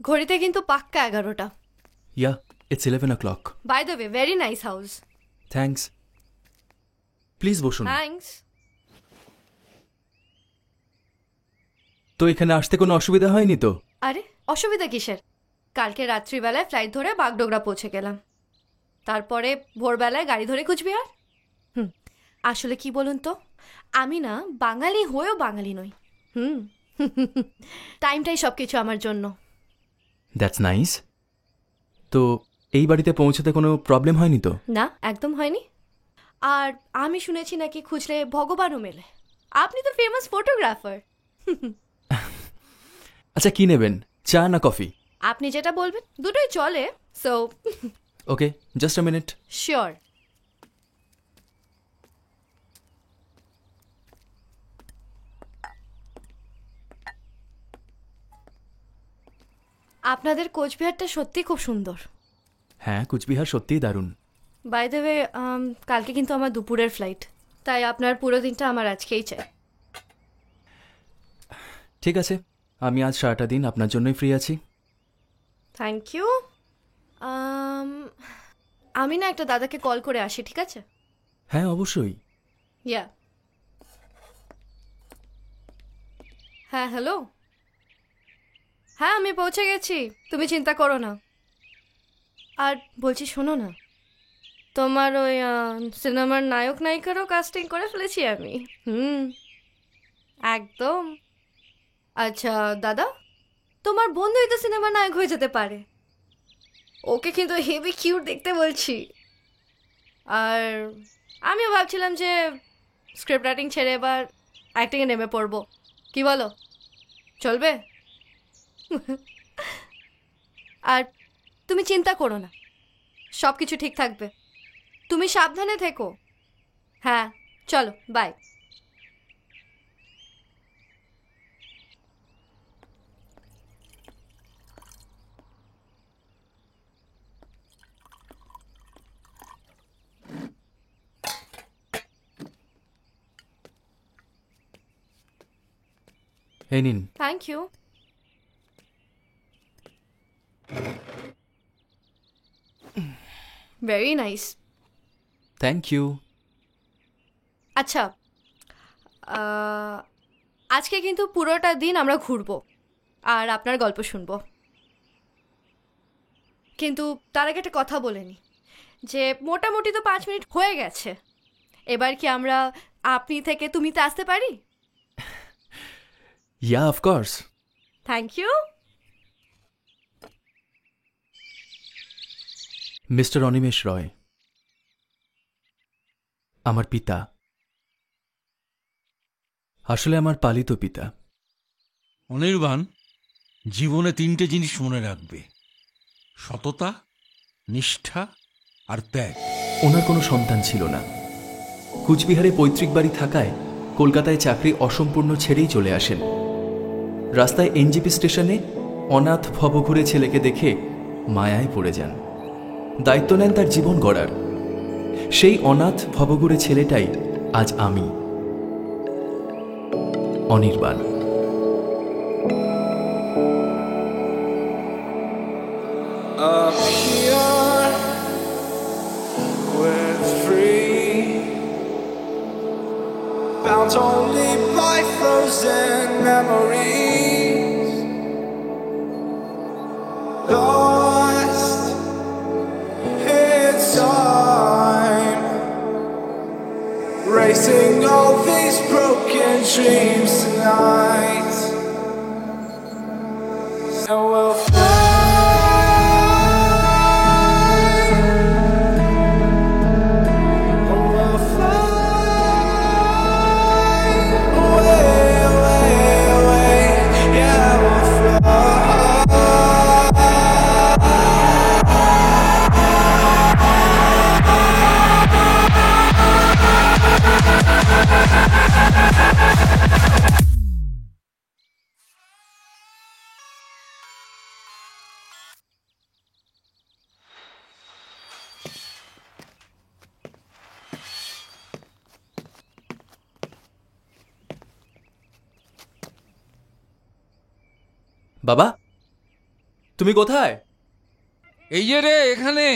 ঘড়িতে কিন্তু পাক্কা 11টা। Yeah, it's 11 o'clock. By the way, very nice house. Thanks. Please বসুন। থ্যাঙ্কস। তো এখানে আসতে কোনো অসুবিধা হয়নি তো? আরে অসুবিধা কিসের? কালকে রাত্রিবেলায় ফ্লাইট ধরে বাগডোগরা পৌঁছে গেলাম, তারপরে ভোরবেলায় গাড়ি ধরে কুচবিহার। হুম, আসলে কি বলুন তো, আমি না বাঙালি হয়েও বাঙালি নই। হুম। টাইমটাই সব কিছু আমার জন্য। That's nice. তো এই বাড়িতে পৌঁছতে কোনো প্রবলেম হয়নি তো? না, একদম হয়নি। আর আমি শুনেছি নাকি খুঁজলে ভগবানও মেলে। আপনি তো ফেমাস ফটোগ্রাফার। আচ্ছা, কি নেবেন, চা না কফি? আপনি যেটা বলবেন দুটোই চলে। So okay, just a minute. Sure. আপনাদের কোচবিহারটা সত্যি খুব সুন্দর। হ্যাঁ, কুচবিহার সত্যিই দারুণ। বাই দ্য ওয়ে, কালকে কিন্তু আমার দুপুরের ফ্লাইট, তাই আপনার পুরো দিনটা আমার আজকেই চাই। ঠিক আছে, আমি আজ সারাটা দিন আপনার জন্যই ফ্রি আছি। Thank you. আমি না একটা দাদাকে কল করে আসি, ঠিক আছে? হ্যাঁ, অবশ্যই। ইয়া। হ্যাঁ, হ্যালো। হ্যাঁ, আমি পৌঁছে গেছি, তুমি চিন্তা করো না। আর বলছি, শোনো না, তোমার ওই সিনেমার নায়ক নায়িকারও কাস্টিং করে ফেলেছি আমি। হুম, একদম। আচ্ছা দাদা, তোমার বন্ধুই তো সিনেমার নায়ক হয়ে যেতে পারে। ওকে কিন্তু হেভি কিউট দেখতে বলছি। আর আমিও ভাবছিলাম যে স্ক্রিপ্ট রাইটিং ছেড়ে এবার অ্যাক্টিংয়ে নেমে পড়বো। কি বলো, চলবে? আর তুমি চিন্তা করো না, সব কিছু ঠিক থাকবে। তুমি সাবধানে থেকো। হ্যাঁ, চলো, বাই। এই নিন। Thank you. Very nice. Thank you. আচ্ছা, আহ, আজকে কিন্তু পুরোটা দিন আমরা ঘুরবো আর আপনার গল্প শুনবো, কিন্তু তার আগে একটা কথা বলে নি যে মোটামুটি তো 5 মিনিট হয়ে গেছে। এবার কি আমরা আপনি থেকে তুমিতে আসতে পারি? Yeah, of course. Thank you. Mister Animesh Roy, আমার পিতা, আসলে আমার পালিত পিতা। অনির্বাণ জীবনে 3টে জিনিস মনে রাখবে: সততা, নিষ্ঠা আর ত্যাগ। ওনার কোনো সন্তান ছিল না। কুচবিহারে পৈতৃক বাড়ি থাকায় কলকাতায় চাকরি অসম্পূর্ণ ছেড়েই চলে আসেন। রাস্তায় এনজিপি স্টেশনে অনাথ ভবঘুরে ছেলেকে দেখে মায়ায় পড়ে যান। দায়িত্ব নেন তার জীবন গড়ার। সেই অনাথ ভবঘুরে ছেলেটাই আজ আমি, Anirban. Up here, we're free, bound only by frozen memories, lost in time, racing all these broken dreams tonight, and we'll fly. বাবা, তুমি কোথায়? এই যে রে, এখানে।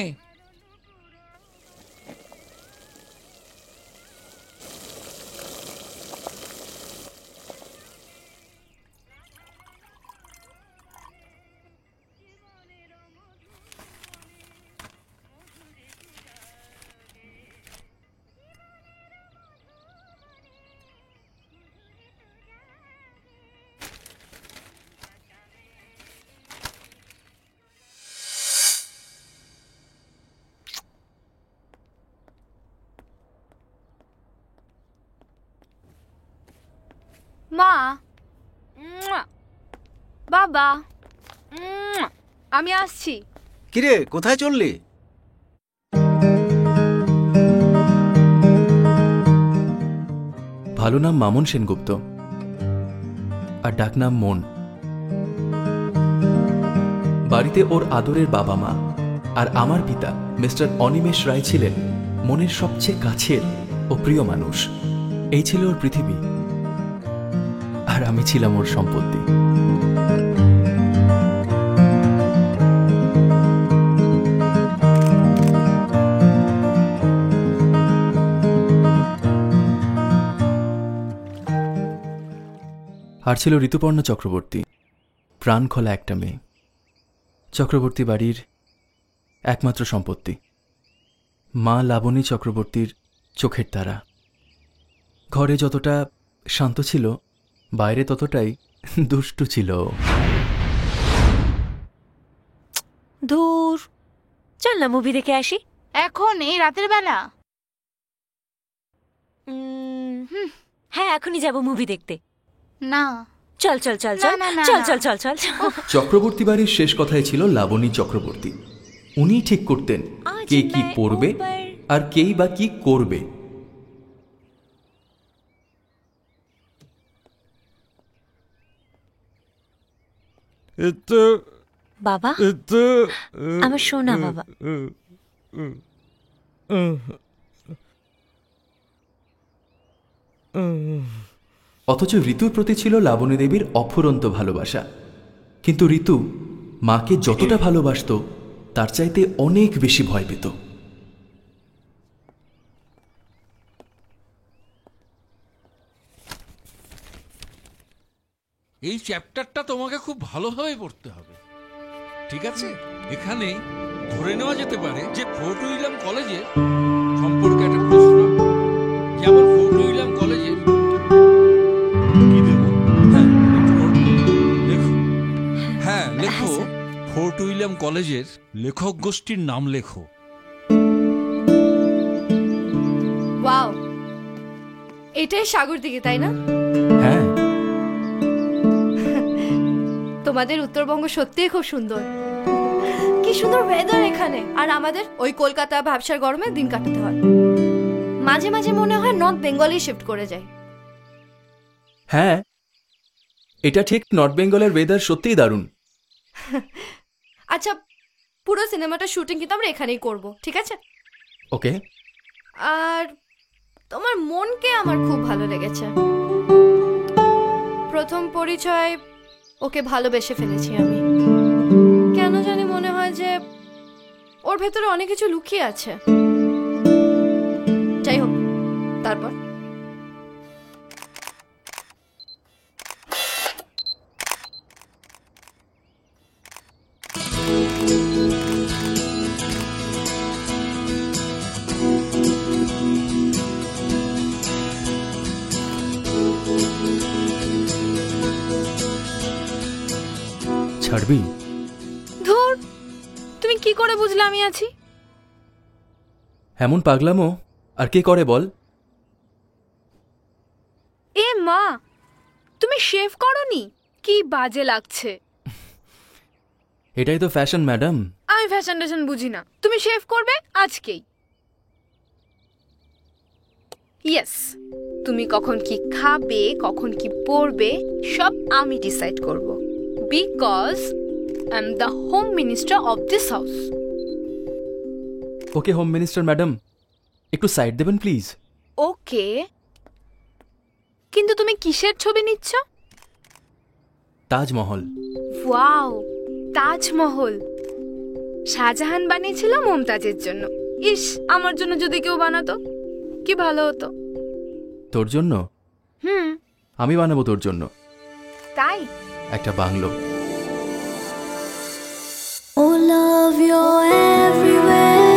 মা, বাবা, আমি আসছি। কিরে, কোথায় চললি? ভালো নাম মামন সেনগুপ্ত, আর ডাকনাম মন। বাড়িতে ওর আদরের বাবা মা আর আমার পিতা মিস্টার অনিমেষ রায় ছিলেন মনের সবচেয়ে কাছের ও প্রিয় মানুষ। এই ছিল ওর পৃথিবী, আর আমি ছিলাম ওর সম্পত্তি। আর ছিল ঋতুপর্ণা চক্রবর্তী, প্রাণখোলা একটা মেয়ে। চক্রবর্তী বাড়ির একমাত্র সম্পত্তি। মা লাবণী চক্রবর্তীর চোখের তারা। ঘরে যতটা শান্ত ছিল, বাইরে ততটাই দুষ্টু ছিল। দূর, চল না মুভি দেখে আসি। এখন এই রাতের বেলা? হ্যাঁ, এখনই যাব মুভি দেখতে। না, চল চল চল চল না, না, চল না। চল চল চল। চক্রবর্তী বাড়ির শেষ কথাই ছিল লাবণী চক্রবর্তী। উনি ঠিক করতেন কে কি পড়বে আর কেই বা কি করবে। বাবা, আমার সোনা বাবা। অথচ ঋতুর প্রতি ছিল লাবণী দেবীর অফুরন্ত ভালোবাসা। কিন্তু ঋতু মাকে যতটা ভালোবাসত, তার চাইতে অনেক বেশি ভয় পেত। এই চ্যাপ্টারটা তোমাকে খুব ভালোভাবে পড়তে হবে, ঠিক আছে? এখানে ধরে নেওয়া যেতে পারে যে ফোর্ট উইলিয়াম কলেজের সম্পর্কে একটা প্রশ্ন, যেমন ফোর্ট উইলিয়াম কলেজের কি দেবো? হ্যাঁ, একটু নোট লেখো। হ্যাঁ, লেখো ফোর্ট উইলিয়াম কলেজের লেখক গোষ্ঠীর নাম লেখো। ওয়াও, এটাই সাগর দিকে, তাই না? হ্যাঁ, তোমাদের উত্তরবঙ্গ সত্যিই খুব সুন্দর। কি সুন্দর ওয়েদার এখানে। আর আমাদের ওই কলকাতা ব্যবসার গরমে দিন কাটাতে হয়। মাঝে মাঝে মনে হয় নর্থ বেঙ্গলেই শিফট করে যাই। হ্যাঁ, এটা ঠিক। নর্থ বেঙ্গলের ওয়েদার সত্যিই দারুণ। আচ্ছা, পুরো সিনেমাটা শুটিং কিন্তু আমরা এখানেই করব, ঠিক আছে? ওকে। আর তোমার মনকে আমার খুব ভালো লেগেছে। প্রথম পরিচয় ওকে ভালোবেসে ফেলেছি আমি। কেন জানি মনে হয় যে ওর ভেতরে অনেক কিছু লুকিয়ে আছে। যাই হোক, তারপর ছাড়বি? ধুর, তুমি কি করে বুঝলে আমি আছি? এমন পাগলামো আর কে করে বল? এ মা, তুমি শেভ করনি? কি বাজে লাগছে। এটাই তো ফ্যাশন ম্যাডাম। আমি ফ্যাশন ট্যাশন বুঝি না। তুমি শেভ করবে আজকেই। ইয়েস, তুমি কখন কি খাবে, কখন কি পরবে, সব আমি ডিসাইড করব, because I am the home minister of this house. Okay home minister madam, একটু সাইড দেবেন প্লিজ। ওকে, কিন্তু তুমি কিসের ছবি নিচ্ছ? তাজমহল। ওয়াও, তাজমহল শাহজাহান বানিয়েছিল মমতাজের জন্য। ইস, আমার জন্য যদি কেউ বানাতো কি ভালো হতো। তোর জন্য? হুম। আমি বানাবো তোর জন্য তাই? একটা bungalow. Oh love, you're everywhere.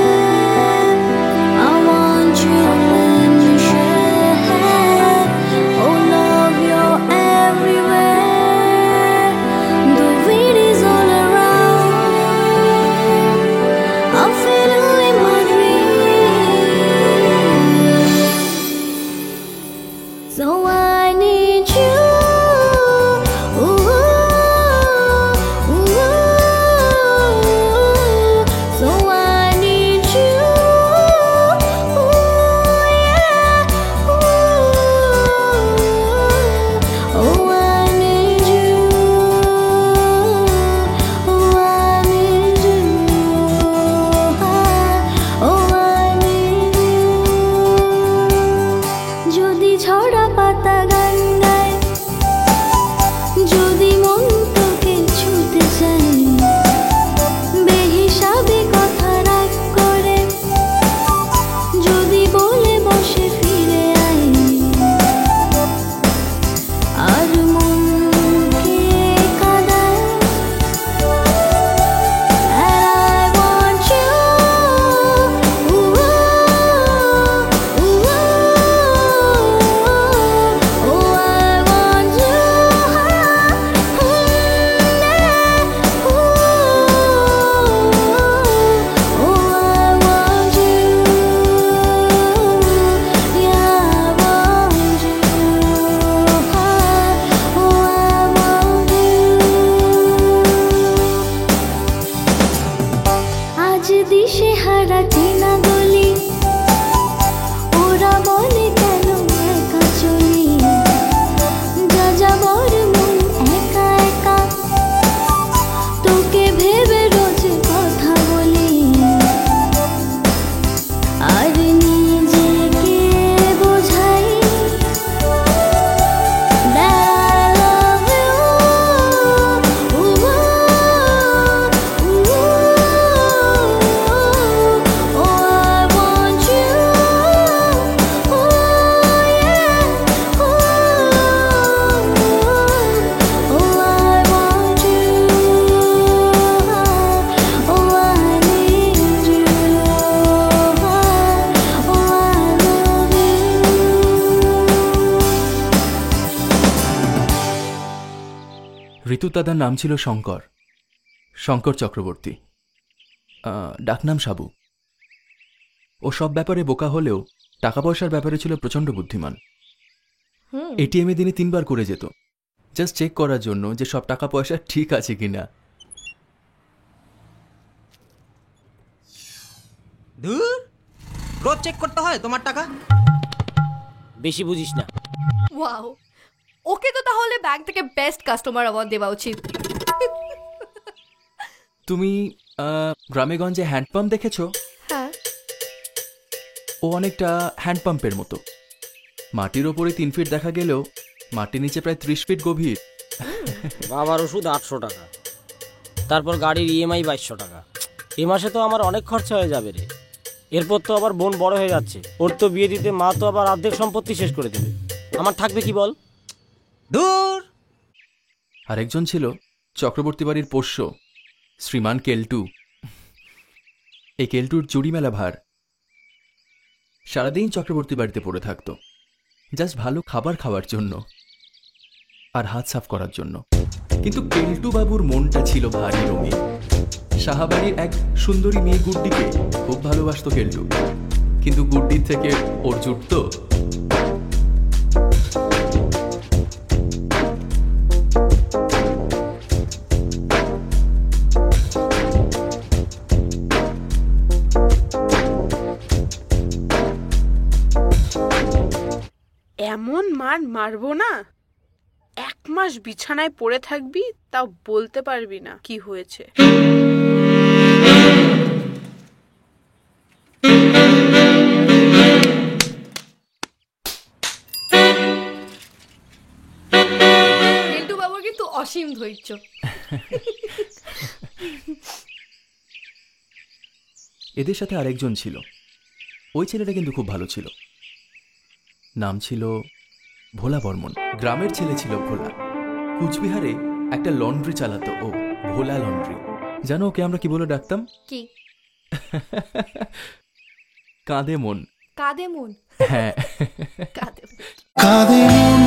I want you when you share. Oh love, you're everywhere. The wind is all around. I feel you in my dreams. So I need you. So I need you, yeah. Oh I need you, oh I need you, oh I need you. যদি ঝরা পাতা গান গায়, যদি মন তোকে ছুতে চায়, বেহিসাবি কথা রাগ করে যদি বলে বসে ফিরে আয়, আর মনকে কাঁদায়। And I want you, ooh, ooh, oh I want you, yeah, ooh, oh I want you, yeah, I want you, oh I want you. আজ দিশে হারা চেনা গলি, ওরা বলে কেন একা চলি, যা যাবার মন একা একা, তোকে ভেবে রোজ কথা বলি, আর নিজেকে বোঝাই that I love you, ooh, ooh, oh I want you, oh yeah, oh I want you, oh I need you, oh I love you. ঋতু দাদার নাম ছিল শঙ্কর, শঙ্কর চক্রবর্তী, ডাকনাম সাবু। ও সব ব্যাপারে বোকা হলেও টাকা পয়সার ব্যাপারে ছিল প্রচণ্ড বুদ্ধিমান। এটিএমে দিনে 3 বার করে যেত, জাস্ট চেক করার জন্য যে সব টাকা পয়সা ঠিক আছে কিনা। ধুর, রোজ চেক করতে হয় তোমার টাকা? বেশি বুঝিস না। ওয়াও, ওকে তো তাহলে ব্যাংক থেকে বেস্ট কাস্টমার অ্যাওয়ার্ড দেওয়া উচিত। তুমি গ্রামেগঞ্জে হ্যান্ডপাম্প দেখেছো? হ্যাঁ। ও অনেকটা হ্যান্ডপাম্পের মতো। মাটির ওপরে 3 ফিট দেখা গেলেও মাটির নিচে প্রায় 30 ফিট গভীর। বাবার ওষুধ 800 টাকা, তারপর গাড়ির ইএমআই 2200 টাকা। এ মাসে তো আমার অনেক খরচা হয়ে যাবে রে। এরপর তো আবার বোন বড় হয়ে যাচ্ছে, ওর তো বিয়ে দিতে মা তো আবার অর্ধেক সম্পত্তি শেষ করে দেবে। আমার থাকবে কি বল? দূর। আরেকজন ছিল চক্রবর্তী বাড়ির পোষ্য, শ্রীমান কেলটু। এই কেলটুর চুরি মেলা ভার। সারাদিন চক্রবর্তী বাড়িতে পড়ে থাকতো, জাস্ট ভালো খাবার খাওয়ার জন্য আর হাত সাফ করার জন্য। কিন্তু কেলটু বাবুর মনটা ছিল ভারী রঙিন। সাহাবাড়ির এক সুন্দরী মেয়ে গুড্ডিকে খুব ভালোবাসতো কেলটু, কিন্তু গুড্ডির থেকে ওর জুটতো। এমন মার মারবো না, 1 মাস বিছানায় পড়ে থাকবি, তাও বলতে পারবি না কি হয়েছে। কেলটু বাবুর কিন্তু অসীম ধৈর্য। এদের সাথে আরেকজন ছিল। ওই ছেলেটা কিন্তু খুব ভালো ছিল। নাম ছিল ভোলা বর্মন। গ্রামের ছেলে ছিল ভোলা। কুচবিহারে একটা লন্ড্রি চালাতো ও, ভোলা লন্ড্রি। জানো ওকে আমরা কি বলে ডাকতাম? কি? কাঁদে মন। কাঁদে মন? হ্যাঁ। কাঁদে কাঁদে মন,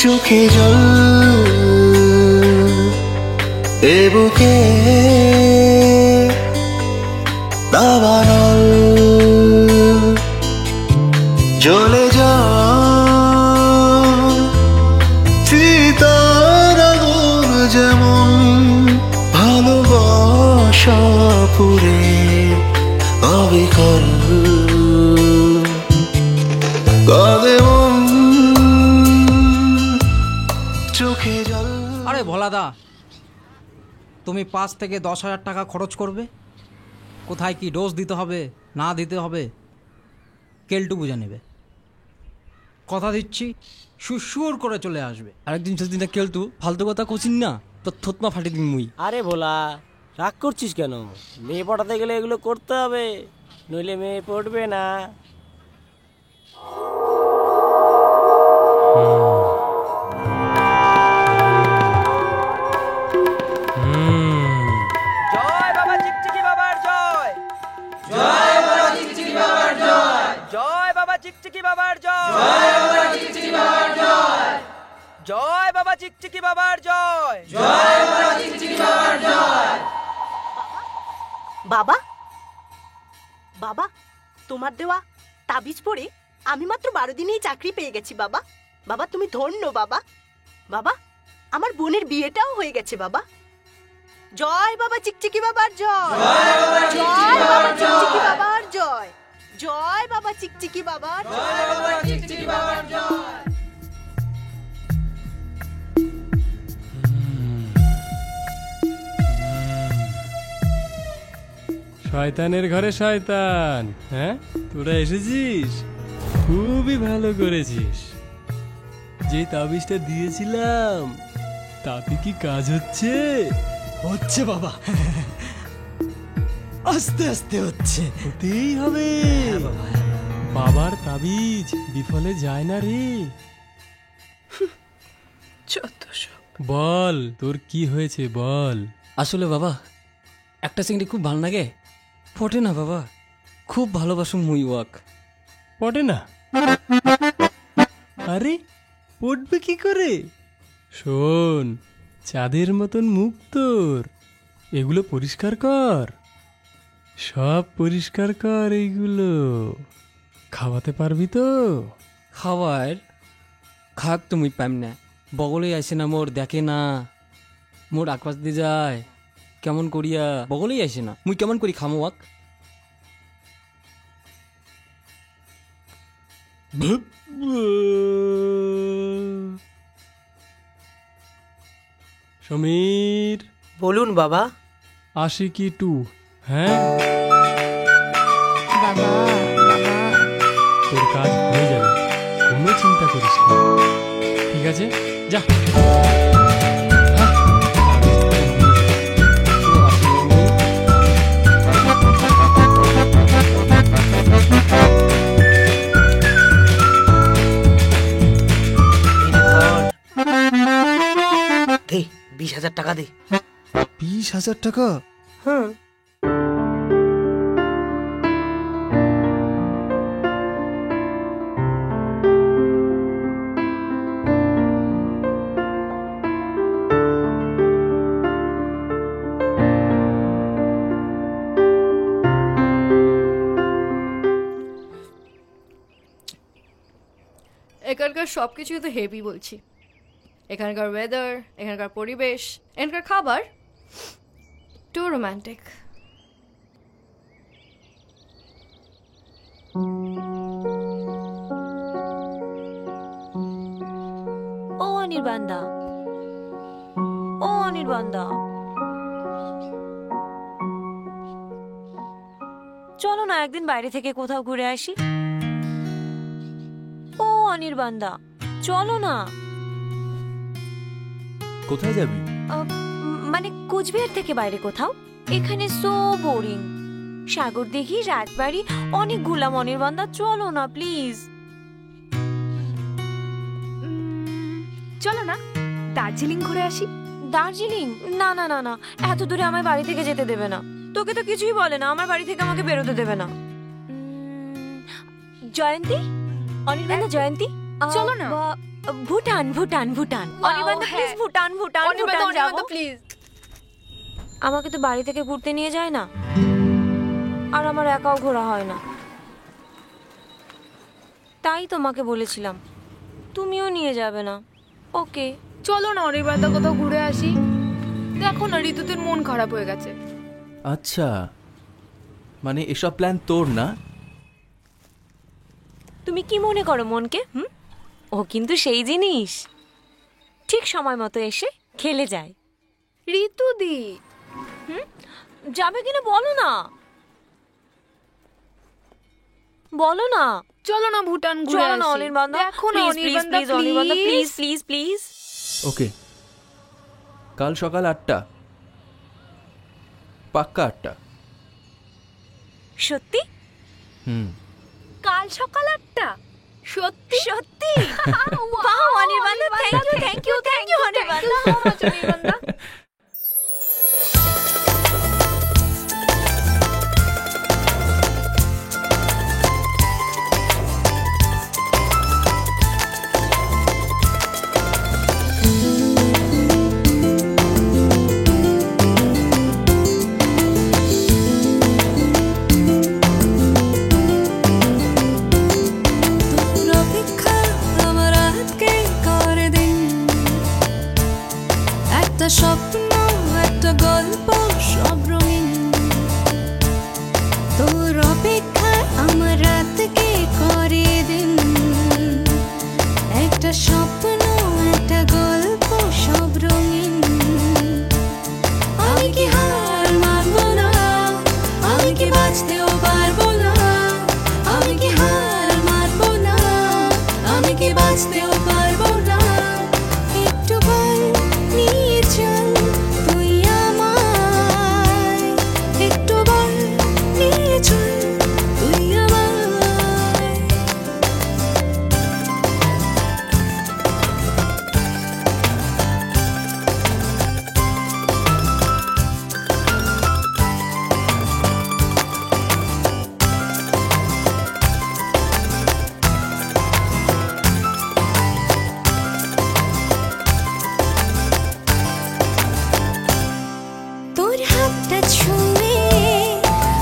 চোখে জল, এ বুকে দাবানল, জ্বলে যায় সীতার আগুন যেমন, ভালোবাসা পুরে অবিকল। কাঁদে মন, চোখে জল। আরে ভোলাদা, তুমি 5 থেকে 10,000 টাকা খরচ করবে। কোথায় কি ডোজ দিতে হবে না দিতে হবে কেলটু বুঝে নেবে। কথা দিচ্ছি সুর করে চলে আসবে। আরেকদিন যদি না কেলটু ফালতু কথা কচিন না, তো থতমা ফাটি দিন মুই। আরে ভোলা, রাগ করছিস কেন? মেয়ে পটাতে গেলে এগুলো করতে হবে, নইলে মেয়ে পড়বে না। জয় বাবা চিকচিকি বাবার জয়, জয় বাবা চিকচিকি বাবার জয়, জয় বাবা চিকচিকি বাবার জয়, জয় বাবা চিকচিকি বাবার জয়, জয় বাবা চিকচিকি বাবার জয়, জয় বাবা চিকচিকি বাবার জয়। বাবা, বাবা, তোমার দেওয়া তাবিজ পড়ে আমি মাত্র 12 দিনেই চাকরি পেয়ে গেছি বাবা। বাবা তুমি ধন্য বাবা। বাবা আমার বোনের বিয়েটাও হয়ে গেছে বাবা। জয় বাবা চিকচিকি বাবার জয়, জয় বাবা চিকচিকি বাবার জয়, জয় বাবা চিকচিকি বাবার জয়, বাবা চিকচিকি বাবার জয়। শয়তানের ঘরে শয়তান। হ্যাঁ, তোরা এসেছিস, খুবই ভালো করেছিস। যে তাবিজটা দিয়েছিলাম তাতে কি কাজ হচ্ছে? হচ্ছে বাবা, আস্তে আস্তে হচ্ছে, হতেই হবে। বাবার তাবিজ বিফলে যায় না রে। বল তোর কি হয়েছে বল। আসলে বাবা একটা চিংড়ি খুব ভালো লাগে, পটে না বাবা, খুব ভালোবাসো মুই ওয়াক। পটে না? আরে পটবে কি করে? শোন, চাঁদের মতন মুখ তোর, এগুলো পরিষ্কার কর, সব পরিষ্কার কর। এইগুলো খাওয়াতে পারবি তো? খাওয়ার খাক তুমি পাইম না, বগলে আইসে না মোর, দেখে না মোর আকাশ দিয়ে যায় কেমন করিয়া, বগলেই আইসে না, মুই কেমন করি খামো ওয়াক। সমীর, বলুন বাবা। আশিকি 2, হ্যাঁ বাবা, তোর কাজ হয়ে যাবে, কোনো চিন্তা করিস না, ঠিক আছে? যা। দে 20,000 টাকা দে। 20,000 টাকা? হ্যাঁ। এখানকার সব কিছুই তো হেভি বলছি। এখানকার ওয়েদার, এখানকার পরিবেশ, এখানকার খাবার, টু রোম্যান্টিক। ও অনির্বাণদা, ও অনির্বাণদা, চলো না একদিন বাইরে থেকে কোথাও ঘুরে আসি। ও অনির্বাণদা, চলো না। কোথায় যাবি? মানে কোচবিহার থেকে বাইরে কোথাও। এখানে সো বোরিং। সাগর দেখি, রাজবাড়ি, অনেকগুলা মনের বান্দা, চলো না প্লিজ। চলো না দার্জিলিং ঘুরে আসি। দার্জিলিং? না না না না, এত দূরে আমার বাড়ি থেকে যেতে দেবে না। তোকে তো কিছুই বলে না, আমার বাড়ি থেকে আমাকে বেরোতে দেবে না। জয়ন্তী, অনির্বাণা, জয়ন্তী চলো না। ভুটান ভুটান ভুটান। অনির্বাণা প্লিজ, ভুটান ভুটান ভুটান যাবো প্লিজ। আমাকে তো বাড়ি থেকে ঘুরতে নিয়ে যায় না, আর আমার একাও ঘোরা হয় না। তাই তোমাকে বলেছিলাম, তুমিও নিয়ে যাবে না। ওকে চলো না অনির্বাণদা, কোথাও ঘুরে আসি। দেখো না ঋতুদের মন খারাপ হয়ে গেছে। আচ্ছা, মানে এসব প্ল্যান তোর না? তুমি কি মনে করো মনকে? ও কিন্তু সেই জিনিস, ঠিক সময় মতো এসে খেলে যায়। ঋতুদি যাবে কিনা বলো না, বলো না। চলো না ভুটান ঘুরে চলো না আসি। অনির্বাণদা, দেখো না অনির্বাণদা, প্লিজ প্লিজ প্লিজ। ওকে, কাল সকাল 8টা, পাক্কা 8টা। সত্যি? কাল সকাল 8টা? সত্যি সত্যি? বাহ অনির্বাণদা, thank you thank you thank you অনির্বাণদা। স্বপ্ন একটা গল্প সব রঙিন, তোর অপেক্ষায় আমার রাতকে করে দিন। একটা স্বপ্ন একটা গল্প সব রঙিন। আমি কি হার মানবো না, আমি কি বাঁচতেও পারবো না। আমি কি হার মানবো না, আমি কি বাঁচতেও পারবো না। একটু বল নিয়ে চল তুই আমায়, একটু বল নিয়ে চল তুই আমায়। তোর হাতটা ছুঁয়ে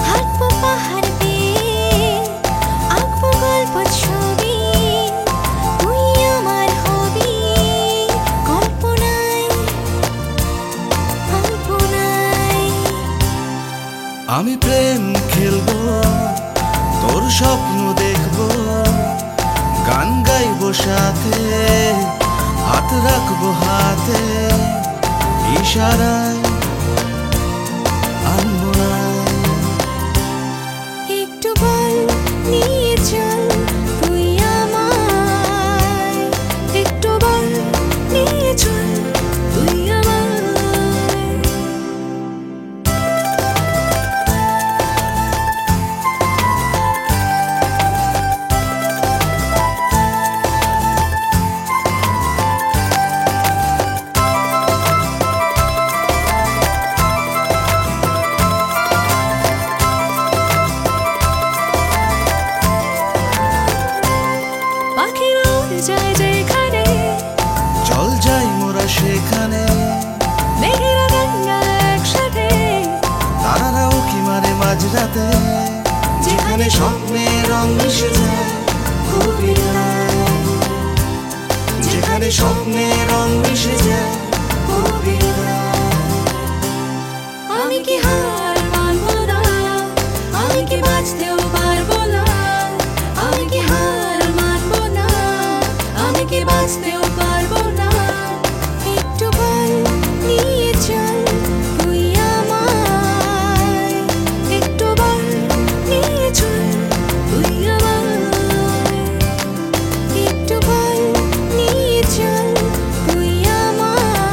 হাঁটবো পাহাড় বেয়ে, আঁকবো গল্প ছবি, তুই আমার হবি। কল্পনায় কল্পনায় আমি প্রেম খেলবো, তোর স্বপ্ন দেখবো, গান গাইবো সাথে, হাত রাখবো হাতে, ইশারায় আনমনায়। একটু বল নিয়ে চল তুই আমায়, একটু বল নিয়ে চল তুই আমায়। পাখিরা উড়ে যায় যেখানে, চল যাই মোরা সেখানে, মেঘেরা গান গায় একসাথে, তারারাও কি মারে মাঝরাতে, যেখানে স্বপ্নের রং মিশে যায় গভীরায়, যেখানে স্বপ্নের রং মিশে যায় গভীরায়। আমি কি হার মানবো না, আমি কি বাঁচতেও পারবো না। আমি কি হার মানবো না, আমি কি বাঁচতেও পারবো না। একটু বল নিয়ে চল তুই আমায়, একটু বল নিয়ে চল তুই আমায়, একটু বল নিয়ে চল তুই আমায়।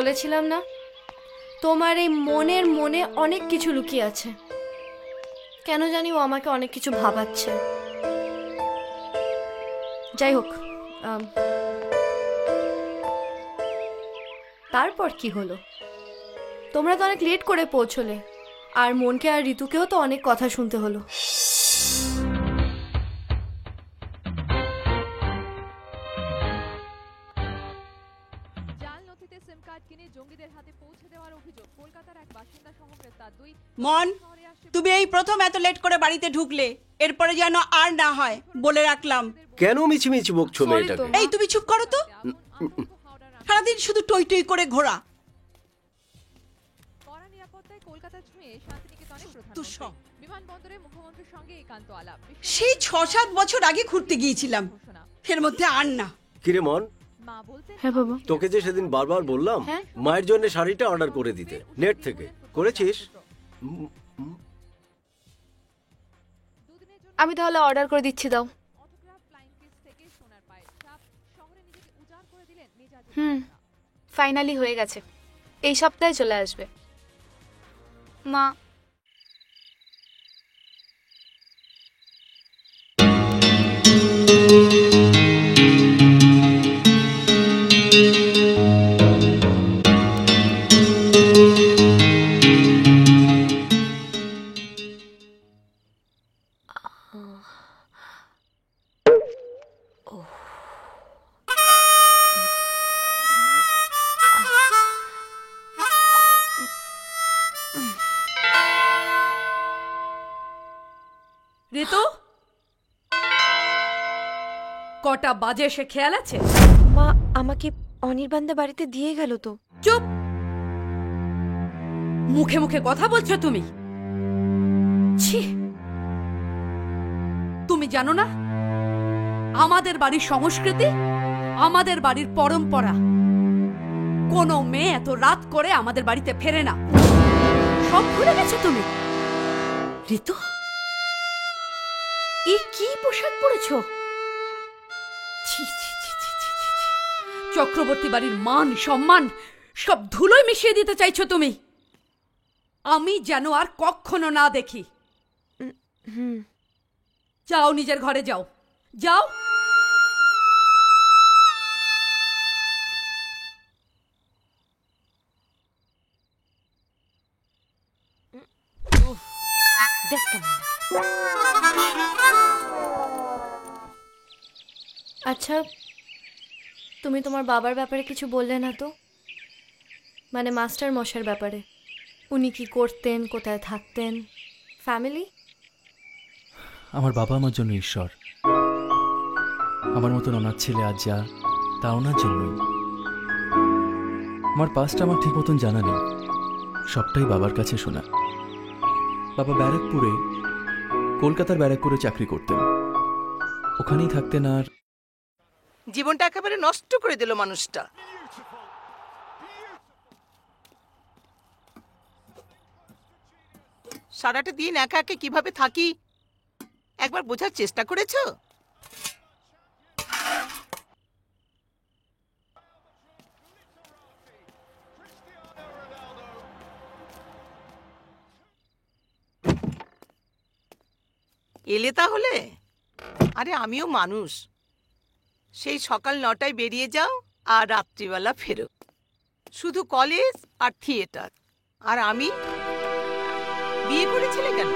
বলেছিলাম না তোমার এই মনের মনে অনেক কিছু লুকিয়ে আছে। কেন জানি ও আমাকে অনেক কিছু ভাবাচ্ছে। যাই হোক, তারপর কি হলো? তোমরা তো অনেক লেট করে পৌঁছলে, আর মনকে আর ঋতুকেও তো অনেক কথা শুনতে হলো। মন, তুমি এই প্রথম এত লেট করে বাড়িতে ঢুকলে, এরপরে যেন আর না হয় বলে রাখলাম। কেন মিছিমিছি বকছো মেয়েটাকে? এই তুমি চুপ করো তো, সারাদিন শুধু টই টই করে ঘোরা। সেই 6-7 বছর আগে ঘুরতে গিয়েছিলাম, এর মধ্যে আর না। কিরে মন, হ্যাঁ বাবা, তোকে যে সেদিন বারবার বললাম মায়ের জন্য শাড়িটা অর্ডার করে দিতে, নেট থেকে করেছিস? আমি তাহলে অর্ডার করে দিচ্ছি, দাও। ফাইনালি হয়ে গেছে, এই সপ্তাহে চলে আসবে। মা, ঋতু, কটা বাজে সে খেয়াল আছে? মা আমাকে অনির্বাণদা বাড়িতে দিয়ে গেল তো। চুপ, মুখে মুখে কথা বলছো তুমি। ছি, তুমি জানো না আমাদের বাড়ির সংস্কৃতি, আমাদের বাড়ির পরম্পরা? কোনো মেয়ে এত রাত করে আমাদের বাড়িতে ফেরে না। সব ভুলে গেছো তুমি। ঋতু, এ কি পোশাক পরেছো? চক্রবর্তী বাড়ির মান সম্মান সব ধুলোয় মিশিয়ে দিতে চাইছো তুমি। আমি যেন আর কখনো না দেখি। যাও, নিজের ঘরে যাও, যাও। আচ্ছা, তুমি তোমার বাবার ব্যাপারে কিছু বললে না তো? মানে মাস্টার মশাইয়ের ব্যাপারে। উনি কি করতেন, কোথায় থাকতেন, ফ্যামিলি? আমার বাবা আমার জন্য ঈশ্বর। আমার মতন অনাথ ছেলে আজ যা, তা ওনার জন্যই। আমার পাস্টটা আমার ঠিক মতন জানা নেই, সবটাই বাবার কাছে শোনা। বাবা ব্যারাকপুরে, কলকাতার ব্যারাকপুরে চাকরি করতেন, ওখানেই থাকতেন। আর জীবনটা একেবারে নষ্ট করে দিল মানুষটা। সারাটা দিন একা একা কিভাবে থাকি একবার বোঝার চেষ্টা করেছো? এলে তাহলে? আরে আমিও মানুষ, সেই সকাল 9টায় বেরিয়ে যাও আর রাত্রিবেলা ফেরো, শুধু কলেজ আর থিয়েটার। আর আমি বিয়ে করেছিলে কেন?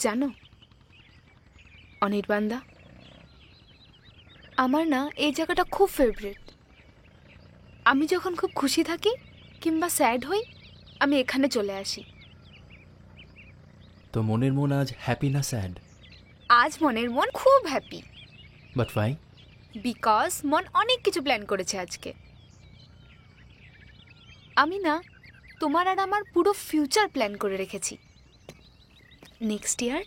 জানো অনির্বাণদা, আমার না এই জায়গাটা খুব ফেভারিট। আমি যখন খুব খুশি থাকি কিংবা স্যাড হই, আমি এখানে চলে আসি। তো মনের মন আজ হ্যাপি না স্যাড? আজ মনের মন খুব হ্যাপি। But why? বিকজ মন অনেক কিছু প্ল্যান করেছে আজকে। আমি না তোমার আর আমার পুরো ফিউচার প্ল্যান করে রেখেছি। নেক্সট ইয়ার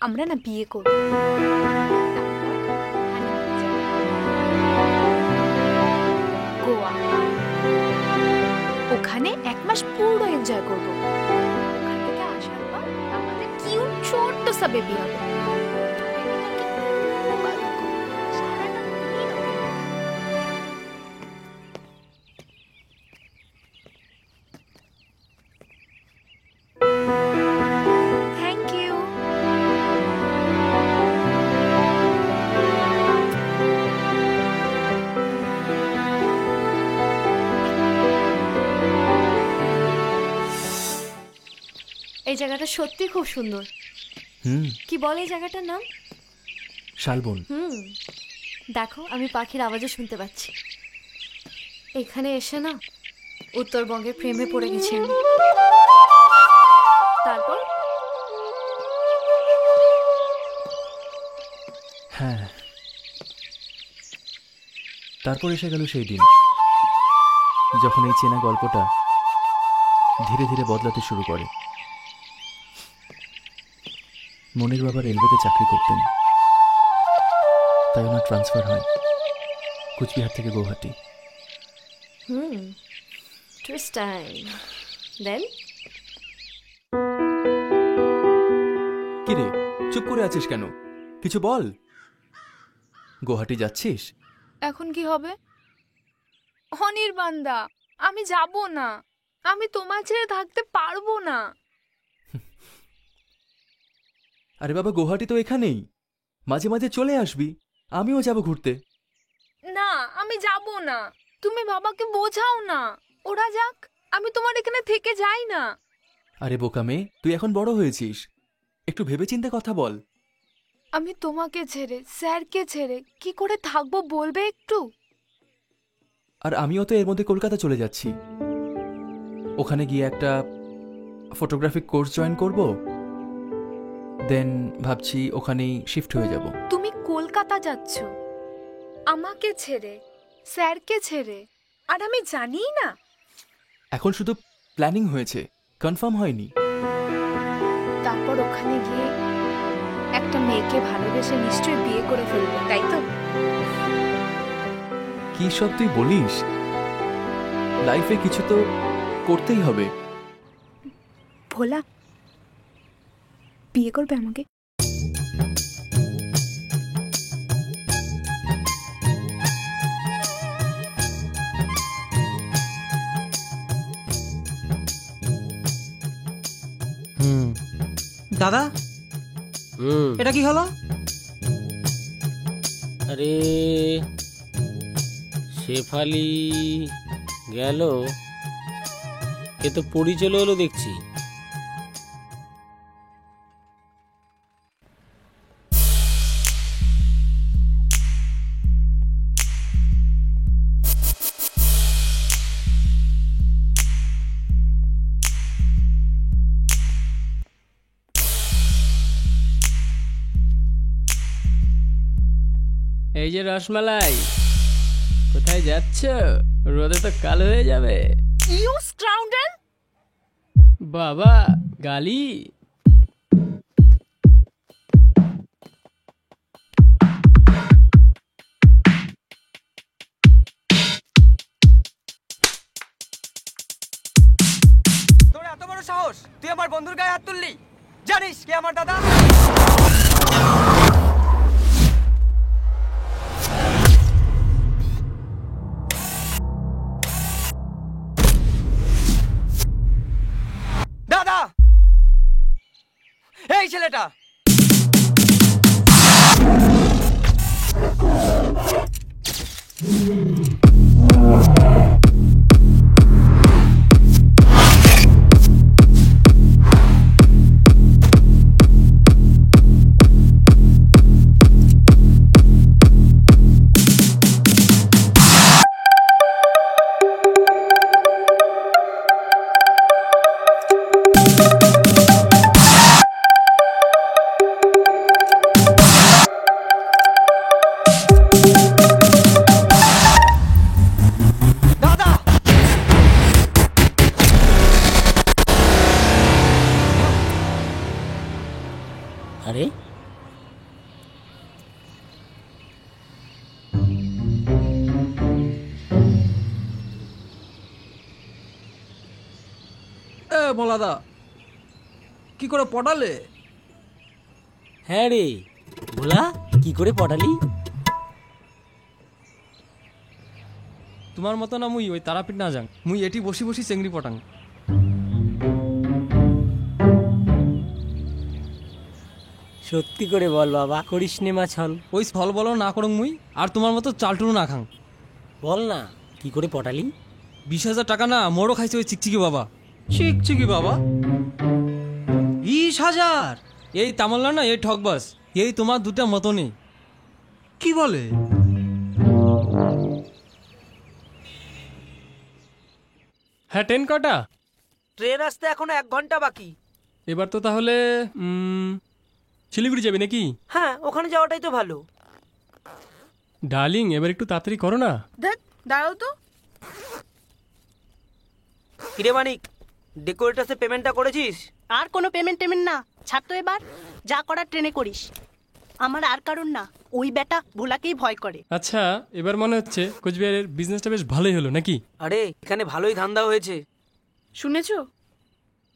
আমরা না বিয়ে করব। গোয়া, ওখানে 1 মাস পুরো এনজয় করব। ওখান থেকে আসার পর আমাদের কিউট ছোট্ট সা বেবি হবে। Thank you. এই জায়গাটা সত্যি খুব সুন্দর। কি বলে এই জায়গাটার নাম? শালবন। দেখো আমি পাখির আওয়াজও শুনতে পাচ্ছি। এখানে এসে না উত্তরবঙ্গের প্রেমে পড়ে গেছি আমি। তারপর হ্যাঁ, তারপর এসে গেল সেই দিন যখন এই চেনা গল্পটা ধীরে ধীরে বদলাতে শুরু করে। মনির বাবা রেলওয়েতে চাকরি করতেন, তাই ওনার ট্রান্সফার হয় কুচবিহার থেকে গৌহাটি। টুইস্টাইম। দেন কি রে, চুপ করে আছিস কেন? কিছু বল। গৌহাটি যাচ্ছিস? এখন কি হবে? অনির্বাণদা, আমি যাব না। আমি তোমার ছেড়ে থাকতে পারবো না। আরে বাবা, গৌহাটি তো এখানেই, মাঝে মাঝে চলে আসবি, আমিও যাব ঘুরতে। না, আমি যাব না। তুমি বাবাকে বোঝাও না, ওরা যাক, আমি তোমার এখানে থেকে যাই না। আরে বোকা মেয়ে, তুই এখন বড় হয়েছিস, একটু ভেবেচিন্তে কথা বল। আমি তোমাকে ছেড়ে, স্যারকে ছেড়ে কি করে থাকবো বলবে একটু? আর আমিও তো এর মধ্যে কলকাতা চলে যাচ্ছি। ওখানে গিয়ে একটা ফটোগ্রাফিক কোর্স জয়েন করব, দেন ভাবছি ওখানেই শিফট হয়ে যাব। তুমি কলকাতা যাচ্ছ আমাকে ছেড়ে, স্যারকে ছেড়ে, আর আমি জানিই না? এখন শুধু প্ল্যানিং হয়েছে, কনফার্ম হয়নি। তারপর ওখানে গিয়ে একটা মেয়েকে ভালোবেসে নিশ্চয়ই বিয়ে করে ফেলবে, তাই তো? কি সব তুই বলিস? লাইফে কিছু তো করতেই হবে। ভোলা, বিয়ে করবে আমাকে? দাদা, এটা কি হলো? আরে শেফালি গেল, এ তো পড়ি চলে এলো দেখছি। এই যে রসমালাই, কোথায় যাচ্ছ? রোদে তো কালো হয়ে যাবে। ইউ স্কাউন্ডার! বাবা গালি। তোর এত বড় সাহস, তুই আমার বন্ধুর গায়ে হাত তুললি? জানিস কে আমার দাদা? দাদা, এই ছেলেটা মলাদা, কি করে পটালে? হ্যাঁ রে ভোলা, কি করে পটালি? তোমার মতো না মুই ওই তারাপীঠ না যাং, মুই এটি বসি বসি চেংড়ি পটাং। সত্যি করে বল বাবা, করিস নে মা ছল। ওই ফল বলো না করং মুই, আর তোমার মতো চালটুরু না খাং। বল না কি করে পটালি? 20,000 টাকা না মোড়ও খাইছে ওই চিকচিকি বাবা। চিকচিকি বাবা 20,000? এই তামলনা না, এই ঠকবাস, এই তোমার দুটা মতনই। কি বলে? হ্যাঁ, ট্রেন কটা? ট্রেন আসতে এখনো 1 ঘন্টা বাকি। এবার তো তাহলে শিলিগুড়ি যাবে নাকি? হ্যাঁ, ওখানে যাওয়াটাই তো ভালো। ডার্লিং, এবার একটু তাড়াতাড়ি করো না। দেখ, দাঁড়াও তো। কিরে মানিক, ডেকোরেটার্সে পেমেন্টটা করেছিস? আর কোনো পেমেন্ট না, ছাড় তো এবার। যা করার ট্রেনে করিস, আমার আর কারণ না। ওই বেটা ভোলাকেই ভয় করে। আচ্ছা, এবার মনে হচ্ছে কোচবিহারের বিজনেসটা বেশ ভালোই হলো নাকি? আরে এখানে ভালোই ধান্দা হয়েছে। শুনেছো,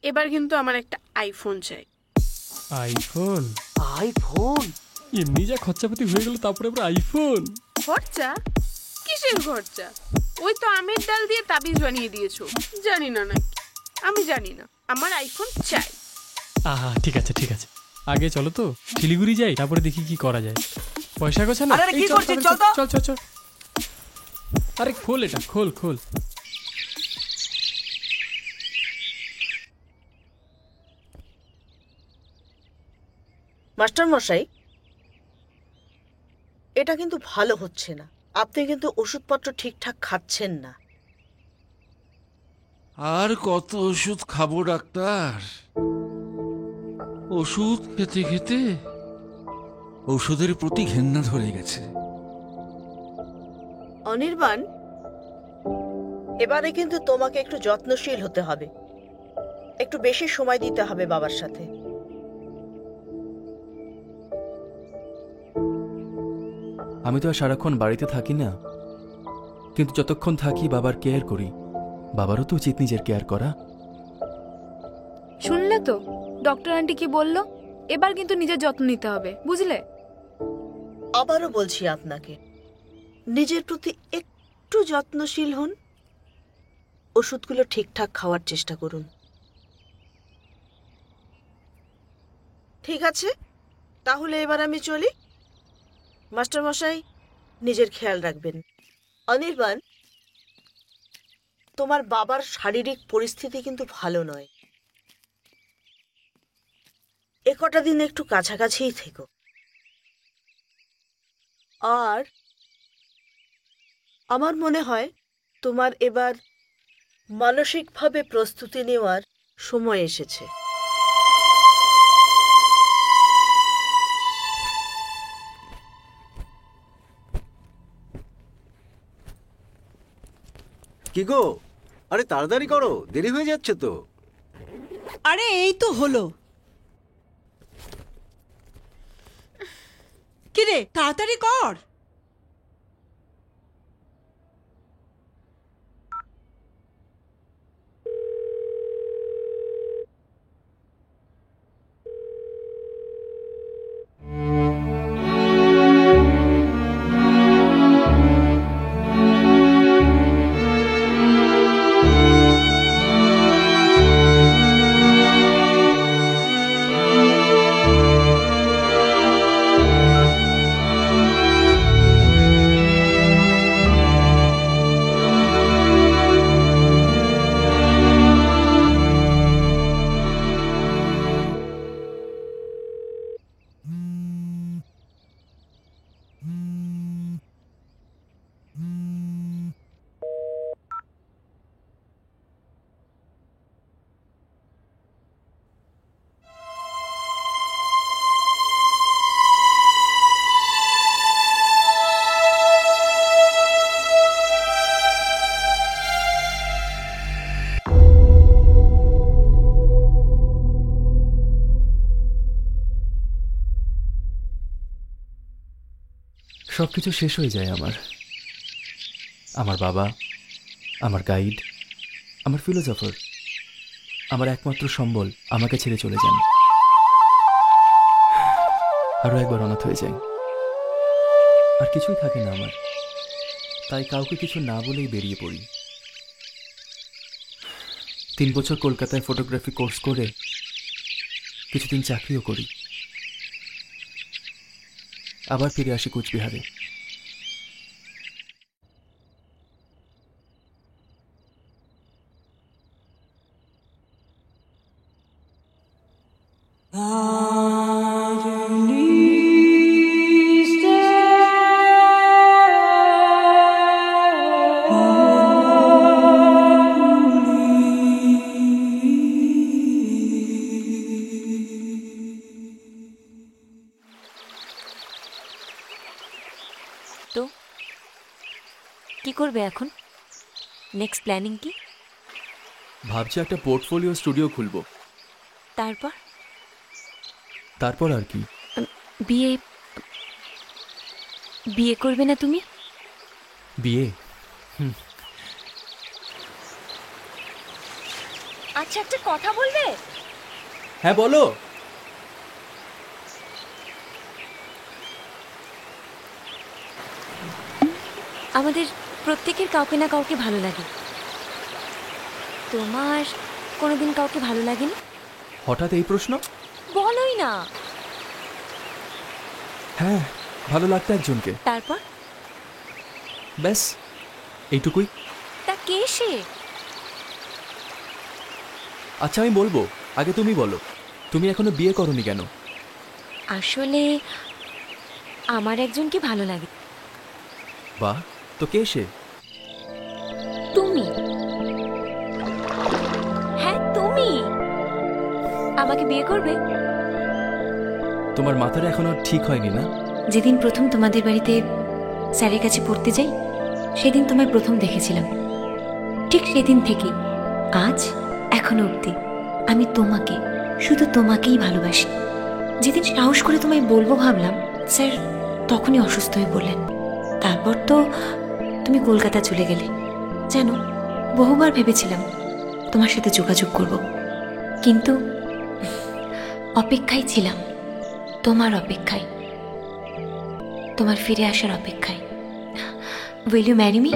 এবার কিন্তু আমার একটা আইফোন চাই। আইফোন? আইফোন? এমনি যা খরচাপাতি হয়ে গেল, তারপরে আবার আইফোন? খরচা? কিসের খরচা? ওই তো আমের ডাল দিয়ে তাবিজ বানিয়ে দিয়েছো। জানি না নাকি? আমি জানি না, আমার আইফোন চাই। আহা, ঠিক আছে ঠিক আছে, আগে চলো তো শিলিগুড়ি যাই, তারপরে দেখি কি করা যায়। পয়সা গোছা না? আরে কি করছিস? চল তো। চল চল চল। আরে খোল এটা, খোল খোল। মাস্টার মশাই, এটা কিন্তু ভালো হচ্ছে না। আপনি কিন্তু ওষুধপত্র ঠিকঠাক খাচ্ছেন না। আর কত ওষুধ খাবো ডাক্তার? ওষুধ খেতে খেতে ঔষধের প্রতি ঘেন্না ধরে গেছে। অনির্বাণ, এবারে কিন্তু তোমাকে একটু যত্নশীল হতে হবে। একটু বেশি সময় দিতে হবে বাবার সাথে। আমি তো আর সারাক্ষণ বাড়িতে থাকি না, কিন্তু যতক্ষণ থাকি বাবার কেয়ার করি। বাবারও তো উচিত নিজের কেয়ার করা। শুনলে তো ডক্টর আন্টি কি বললো? এবার কিন্তু নিজের যত্ন নিতে হবে, বুঝলে? আবারও বলছি আপনাকে, নিজের প্রতি একটু যত্নশীল হন। ওষুধগুলো ঠিকঠাক খাওয়ার চেষ্টা করুন। ঠিক আছে, তাহলে এবার আমি চলি। মাস্টার মশাই, নিজের খেয়াল রাখবেন। অনির্বাণ, তোমার বাবার শারীরিক পরিস্থিতি কিন্তু ভালো নয়। কটা দিন একটু কাছাকাছিই থেকো। আর আমার মনে হয় তোমার এবার মানসিকভাবে প্রস্তুতি নেওয়ার সময় এসেছে। কি গো, আরে তাড়াতাড়ি করো, দেরি হয়ে যাচ্ছে তো। আরে এই তো হলো। কিরে, তাড়াতাড়ি কর। সবকিছু শেষ হয়ে যায় আমার বাবা, আমার গাইড, আমার ফিলোসফার। আমার একমাত্র সম্বল আমাকে ছেড়ে চলে যান, আরো একবার অনাথ হয়ে যাই, আর কিছুই থাকে না আমার, তাই কাউকে কিছু না বলেই বেরিয়ে পড়ি। 3 বছর কলকাতায় ফটোগ্রাফি কোর্স করে কিছুদিন চাকরিও করি, আবার ফিরে আসি কুচবিহারে। তো কি করবে এখন? নেক্সট প্ল্যানিং কি? ভাবছি একটা পোর্টফোলিও স্টুডিও খুলবো। তারপর? তারপর আর কি? বিয়ে বিয়ে করবে না তুমি? বিয়ে? আচ্ছা, একটা কথা বলবে? হ্যাঁ বলো। আমাদের প্রত্যেকের কাউকে না কাউকে ভালো লাগে। তোমার কোনোদিন কাউকে ভালো লাগেনি? হঠাৎ এই প্রশ্ন? বলোই না। হ্যাঁ, ভালো লাগতো একজনকে। তারপর? ব্যাস এইটুকুই। তা কে সে? আচ্ছা আমি বলবো, আগে তুমি বলো, তুমি এখনো বিয়ে করোনি কেন? আসলে আমার একজনকে ভালো লাগে। বাহ, তো কে সে? তুমি। হ্যাঁ তুমি। আমাকে বিয়ে করবে? তোমার মাথার এখনো ঠিক হয়নি না? যেদিন প্রথম তোমাদের বাড়িতে স্যারের কাছে পড়তে যাই, সেদিন তোমায় প্রথম দেখেছিলাম। ঠিক সেদিন থেকে আজ এখনো অবধি আমি তোমাকে, শুধু তোমাকেই ভালোবাসি। যেদিন সাহস করে তোমায় বলবো ভাবলাম, স্যার তখনই অসুস্থ হয়ে পড়লেন। তারপর তো তুমি কলকাতা চলে গেলে। জানো, বহুবার ভেবেছিলাম তোমার সাথে যোগাযোগ করব, কিন্তু অপেক্ষায় ছিলাম, তোমার অপেক্ষায়, তোমার ফিরে আসার অপেক্ষায়। Will you marry me?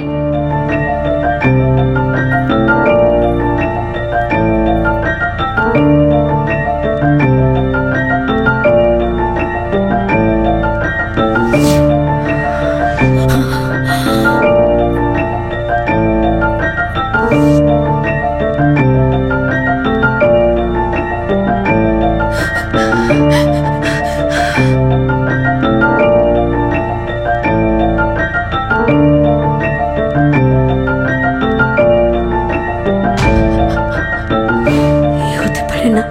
হতে পারে না,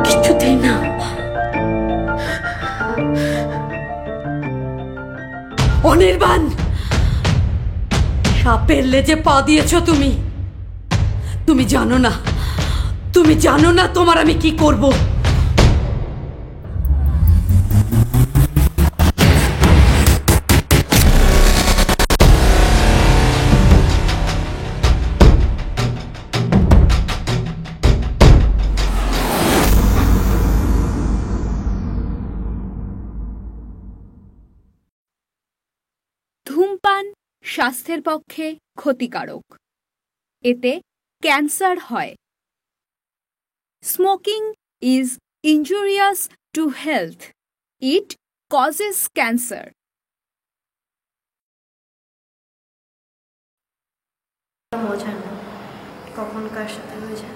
কিছুতেই না। অনির্বাণ, সাপের লেজে পা দিয়েছো তুমি। তুমি জানো না, তুমি জানো না তোমার আমি কি করব। ধূমপান স্বাস্থ্যের পক্ষে ক্ষতিকারক। এতে ক্যান্সার হয়। Smoking is injurious to health. It causes cancer. মজা না, কখন কার সাথে হয়ে যায়।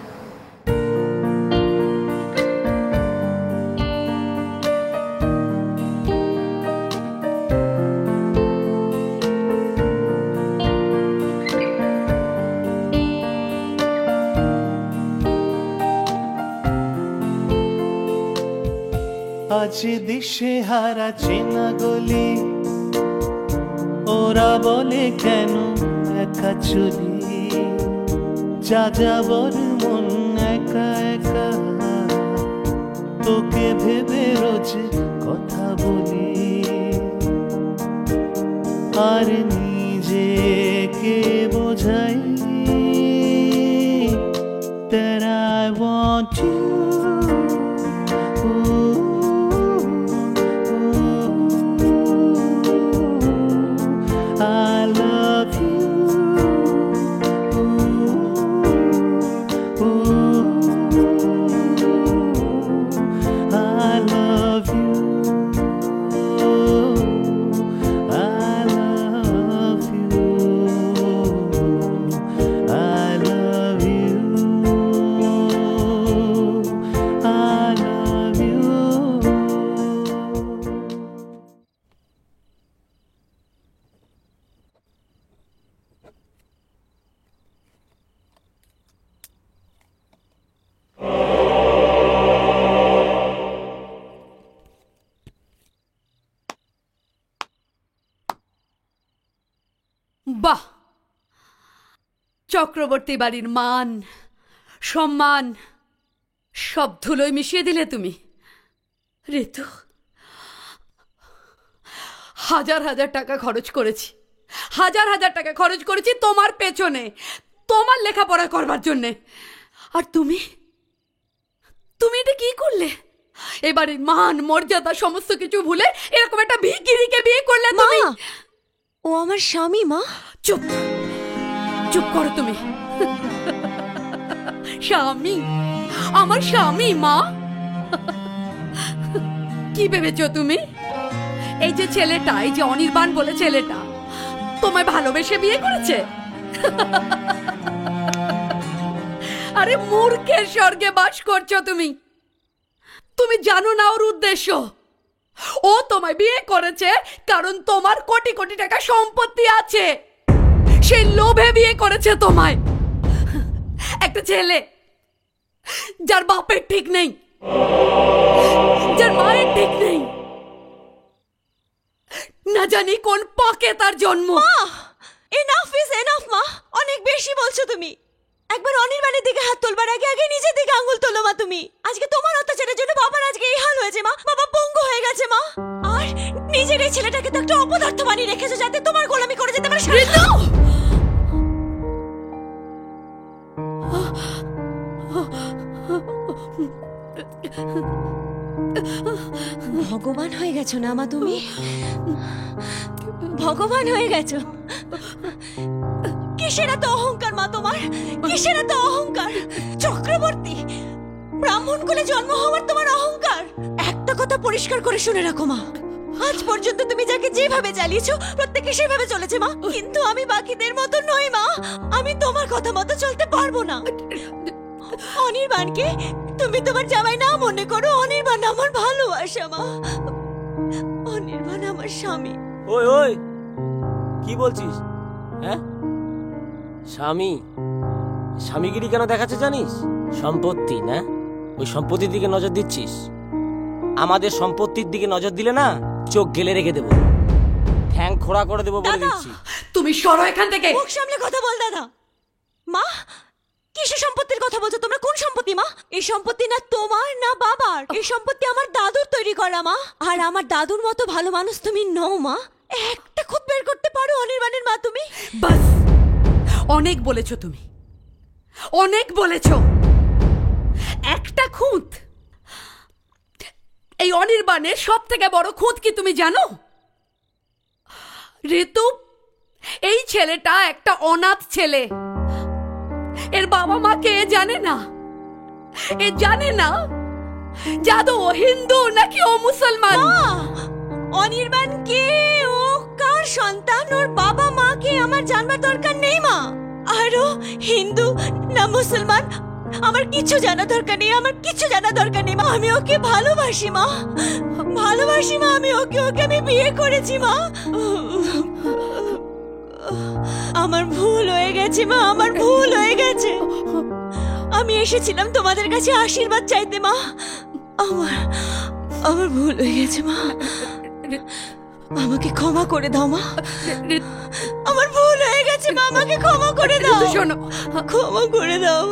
আজ দিশে হারা চেনা গলি, ওরা বলে কেন একা চলি, যা যাবর মন একা একা, তোকে ভেবে রোজ কথা বলি, আর নিজেকে বোঝাই তেরা বাহ, চক্রবর্তী বাড়ির মান সম্মান সব ধুলোয় মিশিয়ে দিলে তুমি। ঋতু, হাজার হাজার টাকা খরচ করেছি, হাজার হাজার টাকা খরচ করেছি তোমার পেছনে, তোমার লেখাপড়া করবার জন্যে। আর তুমি তুমি এটা কি করলে? এবারে মান মর্যাদা সমস্ত কিছু ভুলে এরকম একটা ভিখিরিকে বিয়ে করলে তুমি। ও আমার স্বামী মা। চুপ চুপ করো তুমি। স্বামী? আমার স্বামী মা? কি ভেবেছো তুমি? এই যে ছেলেটা, এই যে অনির্বাণ বলে ছেলেটা তোমায় ভালোবেসে বিয়ে করেছে? আরে মূর্খের স্বর্গে বাস করছো তুমি। তুমি জানো না ওর উদ্দেশ্য? ও তোমায় বিয়ে করেছে কারণ তোমার কোটি কোটি টাকা সম্পত্তি আছে, সেই লোভে বিয়ে করেছে তোমায়। একটা ছেলে যার বাপের ঠিক নেই, যার মায়ের ঠিক নেই, না জানি কোন পাকে তার জন্ম। এনাফ ইজ এনাফ মা, অনেক বেশি বলছো তুমি। একবার অনির্বাণের দিকে হাত তোলবার আগে আগে নিজের দিকে আঙুল তোলো মা তুমি। আজকে তোমার অত্যাচারের জন্য বাবার আজকে এই হাল হয়েছে মা, বাবা পঙ্গু হয়ে গেছে মা। আর নিজের এই ছেলেটাকে তো একটা অপদার্থ বানিয়ে রেখেছো যাতে তোমার গোলামি করে যেতে পারে। ভগবান হয়ে গেছো না মা তুমি, ভগবান হয়ে গেছো। কিসের এত অহংকার মা তোমার? কিসের এত অহংকার? চক্রবর্তী ব্রাহ্মণ কুলে জন্ম হওয়ার তোমার অহংকার। একটা কথা পরিষ্কার করে শুনে রাখো মা, আজ পর্যন্ত তুমি যাকে যেভাবে চালিয়েছো প্রত্যেকে সেভাবে চলেছে মা, কিন্তু আমি বাকিদের মতো নই মা। আমি তোমার কথা মতো চলতে পারবো না। অনির্বাণকে তুমি তোমার জামাই না মনে করো। অনির্বাণ আমার ভালোবাসা মা, অনির্বাণ আমার স্বামী। ওই ওই কি বলছিস? হ্যাঁ, স্বামী? স্বামীগিরি কেন দেখাচ্ছে জানিস? সম্পত্তি না, ওই সম্পত্তির দিকে নজর দিচ্ছিস। আমাদের সম্পত্তির দিকে নজর দিলে না চোখ গেলে রেখে দেবো, ঠ্যাং খোড়া করে দেবো বলে দিচ্ছি। তুমি সরো এখান থেকে। মুখ সামলে কথা বল দাদা। মা, কিসের সম্পত্তির কথা বলছো তোমরা? কোন সম্পত্তি মা? এই সম্পত্তি না তোমার না বাবার, এই সম্পত্তি আমার দাদুর তৈরি করা মা। আর আমার দাদুর মতো ভালো মানুষ তুমি নও মা। একটা খুঁত বের করতে পারো অনির্বাণের মা তুমি? বাস, অনেক বলেছো তুমি, অনেক বলেছো। একটা খুঁত? এই অনির্বাণের সব থেকে বড় খুঁত কি তুমি জানো? ঋতু, এই ছেলেটা একটা অনাথ ছেলে। এর বাবা মা কে জানে না। এ জানে না জাদু ও হিন্দু নাকি ও মুসলমান। অনির্বাণ কে, ও কার সন্তান, ওর বাবা মা কে আমার জানবার দরকার নেই মা। আর ও হিন্দু না মুসলমান আমার কিছু জানা দরকার নেই, আমার কিছু জানা দরকার নেই মা। আমি ওকে ভালোবাসি মা, ভালোবাসি মা। আমি ওকে আমি বিয়ে করেছি মা। আমার ভুল হয়ে গেছে মা, আমার ভুল হয়ে গেছে। আমি এসেছিলাম তোমাদের কাছে আশীর্বাদ চাইতে মা। আমার ভুল হয়ে গেছে মা, আমাকে ক্ষমা করে দাও মা। আমার ভুল হয়ে গেছে মা, আমাকে ক্ষমা করে দাও। শোনো, ক্ষমা করে দাও।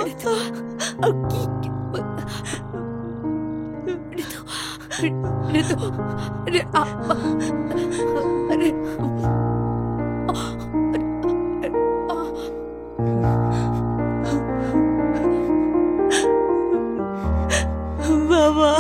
বাবা,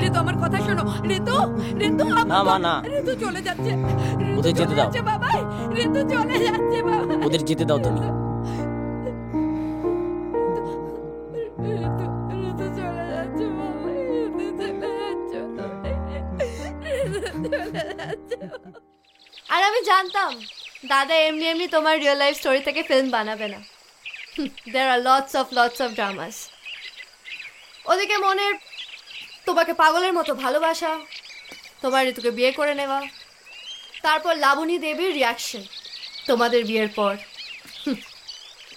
ঋতু, আমার কথা শোনো। ঋতু, ঋতু, না মা, না। ঋতু চলে যাচ্ছে, ওদের যেতে দাও। বাবাই, ঋতু চলে যাচ্ছে বাবা। ওদের যেতে দাও তুমি। ঋতু চলে যাচ্ছে বাবা, ঋতু চলে যাচ্ছে, ঋতু চলে যাচ্ছে। আর আমি জানতাম দাদা এমনি এমনি তোমার রিয়েল লাইফ স্টোরি থেকে ফিল্ম বানাবে না। দেয়ার আর লটস অফ ড্রামাস। ওদিকে মনের তোমাকে পাগলের মতো ভালোবাসা, তোমার ঋতুকে বিয়ে করে নেওয়া, তারপর লাবণী দেবীর রিয়াকশন তোমাদের বিয়ের পর।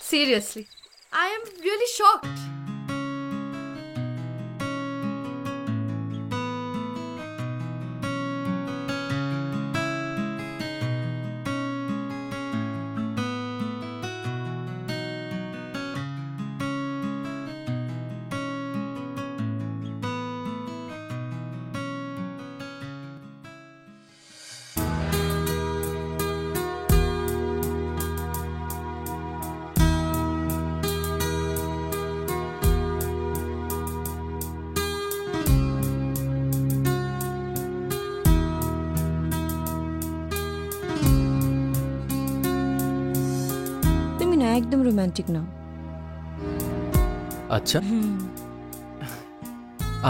Seriously I am really shocked. তুমি না একদম রোমান্টিক না। আচ্ছা,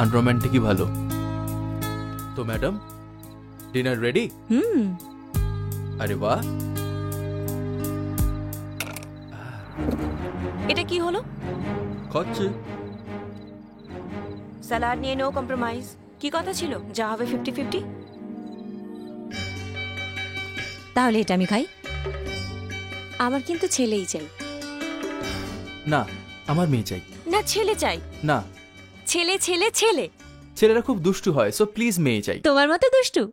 আনরোম্যান্টিকই ভালো। তো ম্যাডাম, ডিনার রেডি? আরে বাহ, এটা কি হলো? খাচ্ছে। স্যালাড নিয়ে নো কম্প্রোমাইজ। কি কথা ছিল, যা হবে 50-50? তাহলে এটা আমি খাই। আমার কিন্তু ছেলেই চাই। না, আমার মেয়ে চাই। না, ছেলে চাই। না, ছেলে ছেলে ছেলে। ছেলেরা খুব দুষ্টু হয়, সো প্লিজ মেয়ে চাই। তোমার মতো দুষ্টু?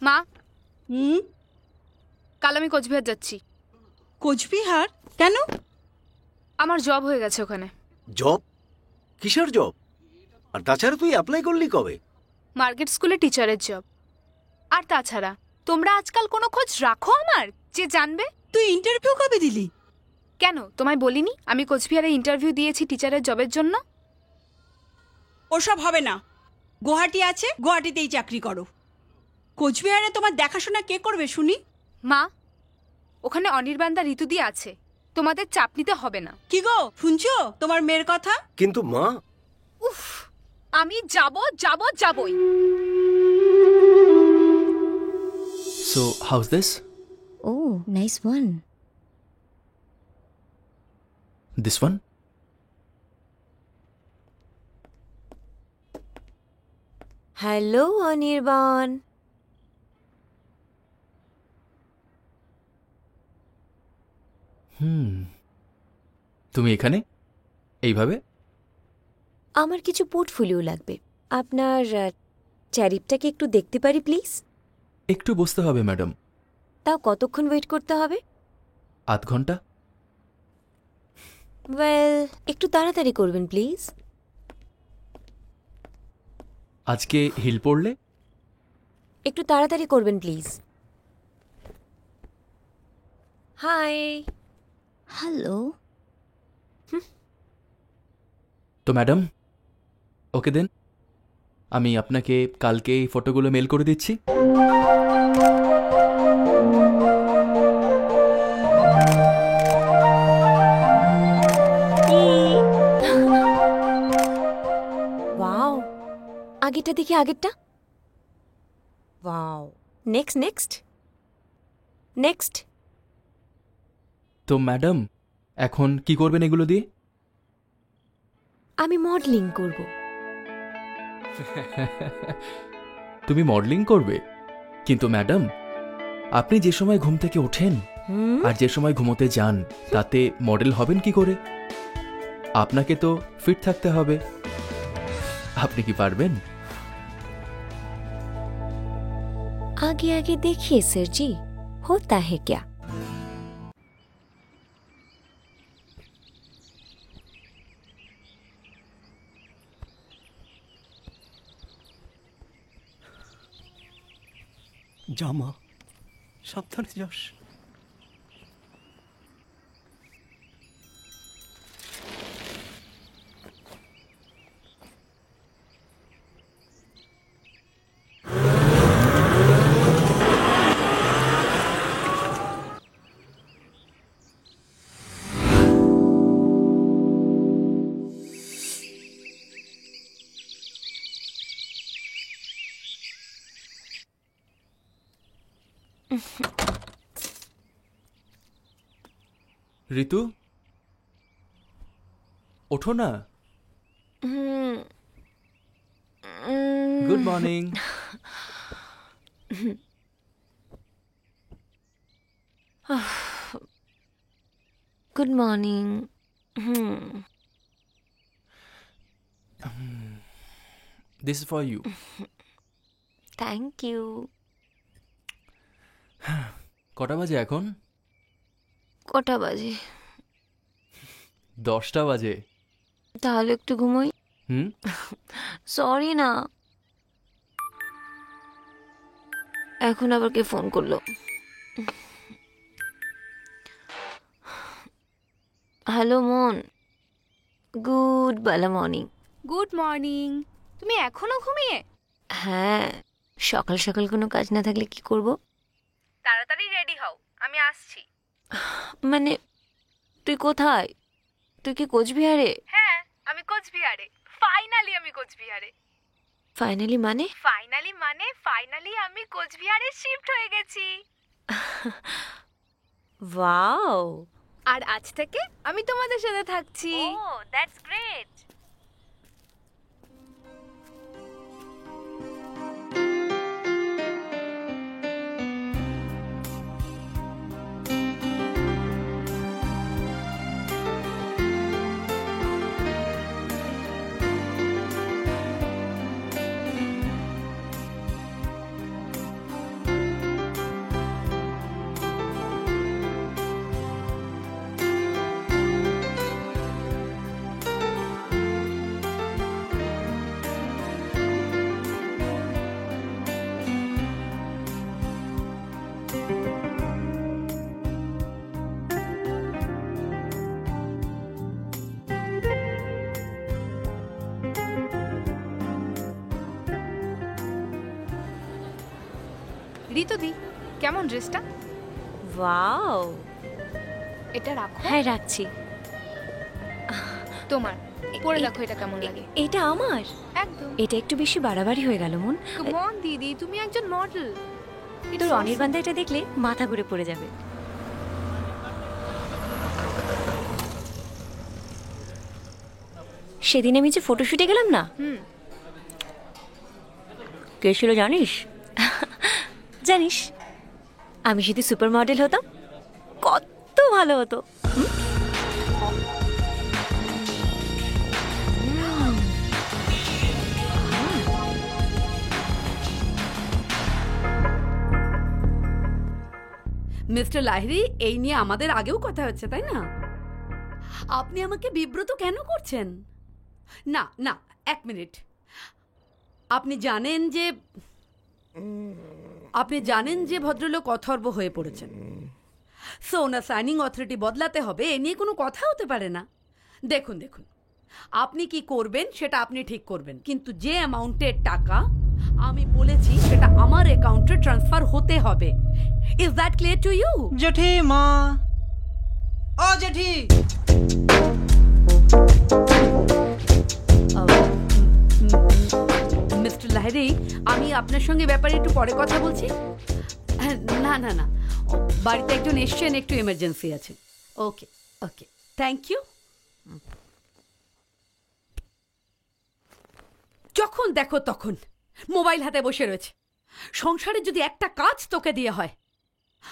মা কাল আমি কোচবিহার যাচ্ছি। কোচবিহার কেন? আমার জব হয়ে গেছে ওখানে। জব? কিসের জব? আর তাছাড়া তুই অ্যাপ্লাই করলি কবে? মার্কেট স্কুলে টিচারের জব। আর তাছাড়া তোমরা আজকাল কোনো খোঁজ রাখো আমার যে জানবে? তুই ইন্টারভিউ কবে দিলি? কেন তোমায় বলিনি আমি কোচবিহারে ইন্টারভিউ দিয়েছি টিচারের জবের জন্য? ওসব হবে না। গুয়াহাটি আছে, গুয়াহাটিতেই চাকরি করো। কোচবিহারে তোমার দেখাশোনা কে করবে শুনি? মা ওখানে অনির্বাণদা ঋতুদি আছে, তোমাদের চাপ নিতে হবে না। কি গো শুনছো তোমার মেয়ের কথা? কিন্তু মা, উফ, আমি যাবই। So, how's this? Oh, nice one. This one? Hello Anirban. তুমি এখানে এইভাবে? আমার কিছু পোর্টফোলিও লাগবে। আপনার ট্যারিফটাকে একটু দেখতে পারি প্লিজ? একটু বসতে হবে ম্যাডাম। তাও কতক্ষণ ওয়েট করতে হবে? আধ ঘন্টা। ওয়েল একটু তাড়াতাড়ি করবেন প্লিজ। আজকে হিল পড়লে? একটু তাড়াতাড়ি করবেন প্লিজ। হাই। হ্যালো। তো ম্যাডাম ওকে দেন, আমি আপনাকে কালকে এই ফটোগুলো মেল করে দিচ্ছি। ওয়াও, আগেরটা দেখি আগেরটা। Wow, next next next. তো ম্যাডাম এখন কি করবেন এগুলো দিয়ে? আমি মডেলিং করব। তুমি মডেলিং করবে? কিন্তু ম্যাডাম আপনি যে সময় ঘুম থেকে ওঠেন আর যে সময় ঘুমোতে যান তাতে মডেল হবেন কি করে? আপনাকে তো ফিট থাকতে হবে। আপনি কি পারবেন? आगे आगे देखिए सर जी, होता है क्या। জামা সাবধানে যাস। ঋতু ওঠো না। Good morning. Good morning. This is for you. Thank you. কটা বাজে এখন? কটা বাজে? 10টা বাজে। তাহলে একটু ঘুমোই। সরি না। এখন আবার কে ফোন করলো? হ্যালো মন, গুড বেলা মর্নিং। Good morning. তুমি এখনো ঘুমিয়ে? হ্যাঁ, সকাল সকাল কোনো কাজ না থাকলে কি করব? তাড়াতাড়ি রেডি হও, আমি আসছি। মানে তুই কোথায়? তুই কি কোচবিহারে? হ্যাঁ আমি কোচবিহারে। ফাইনালি আমি কোচবিহারে। ফাইনালি মানে? ফাইনালি আমি কোচবিহারে শিফট হয়ে গেছি। ওয়াও। আর আজ থেকে আমি তোমাদের সাথে থাকছি। ও দ্যাটস গ্রেট। ঋতু দি, কেমন ড্রেসটা? ওয়াও, এটা রাখো। হ্যাঁ রাখছি। তোমার পরে দেখো এটা কেমন লাগে। এটা আমার? একদম। এটা একটু বেশি বাড়াবাড়ি হয়ে গেল মন। কাম অন দিদি, তুমি একজন মডেল। তোর অনির্বাণদা এটা দেখলে মাথা ঘুরে পড়ে যাবে। সেদিন আমি যে ফটোশুটে গেলাম না, কে ছিল জানিস? জানিস, আমি যদি সুপার মডেল হতাম কত ভালো হতো। মিস্টার লাহিড়ী, এই নিয়ে আমাদের আগেও কথা হচ্ছে, তাই না? আপনি আমাকে বিব্রত কেন করছেন? না না, এক মিনিট। আপনি জানেন যে ভদ্রলোক অথর্ব হয়ে পড়েছেন, সো ওনার সাইনিং অথরিটি বদলাতে হবে, এ নিয়ে কোনো কথা হতে পারে না। দেখুন দেখুন, আপনি কি করবেন সেটা আপনি ঠিক করবেন, কিন্তু যে অ্যামাউন্টের টাকা আমি বলেছি সেটা আমার অ্যাকাউন্টে ট্রান্সফার হতে হবে। Is that clear to you? জেঠি মা, ও জেঠি। মিস্টার লাহিড়ী, আমি আপনার সঙ্গে ব্যাপারে একটু পরে কথা বলছি। না না না, বাড়িতে একজন এসছেন, একটু এমার্জেন্সি আছে। ওকে ওকে, থ্যাংক ইউ। যখন দেখো তখন মোবাইল হাতে বসে রয়েছে। সংসারে যদি একটা কাজ তোকে দিয়ে হয়,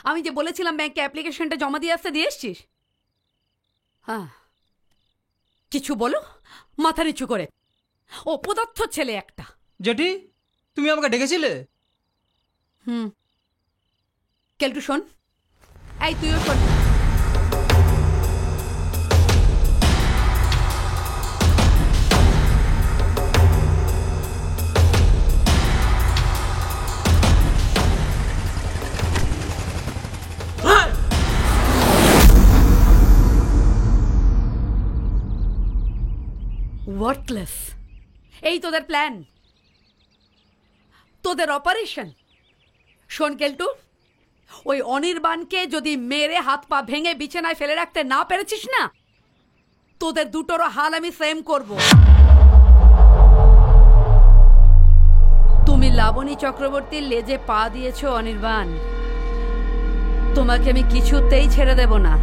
আমি যে বলেছিলাম ব্যাংকে অ্যাপ্লিকেশনটা জমা দিয়ে আসতে, দিয়ে এসছিস? হ্যাঁ, কিছু বলো মাথা নিচু করে। অপদার্থ ছেলে একটা। জেঠি, তুমি আমাকে ডেকেছিলে? কেলটু শোন, এই তুইও শোন। ওয়ার্থলেস। এই তোদের প্ল্যান, তোদের অপারেশন। শোন কেলটু, ওই অনির্বাণকে যদি মেরে হাত পা ভেঙে বিছানায় ফেলে রাখতে না পেরেছিস না, তোদের দুটোরও হাল আমি সেম করব। তুমি লাবণী চক্রবর্তীর লেজে পা দিয়েছো অনির্বাণ, তোমাকে আমি কিছুতেই ছেড়ে দেব না।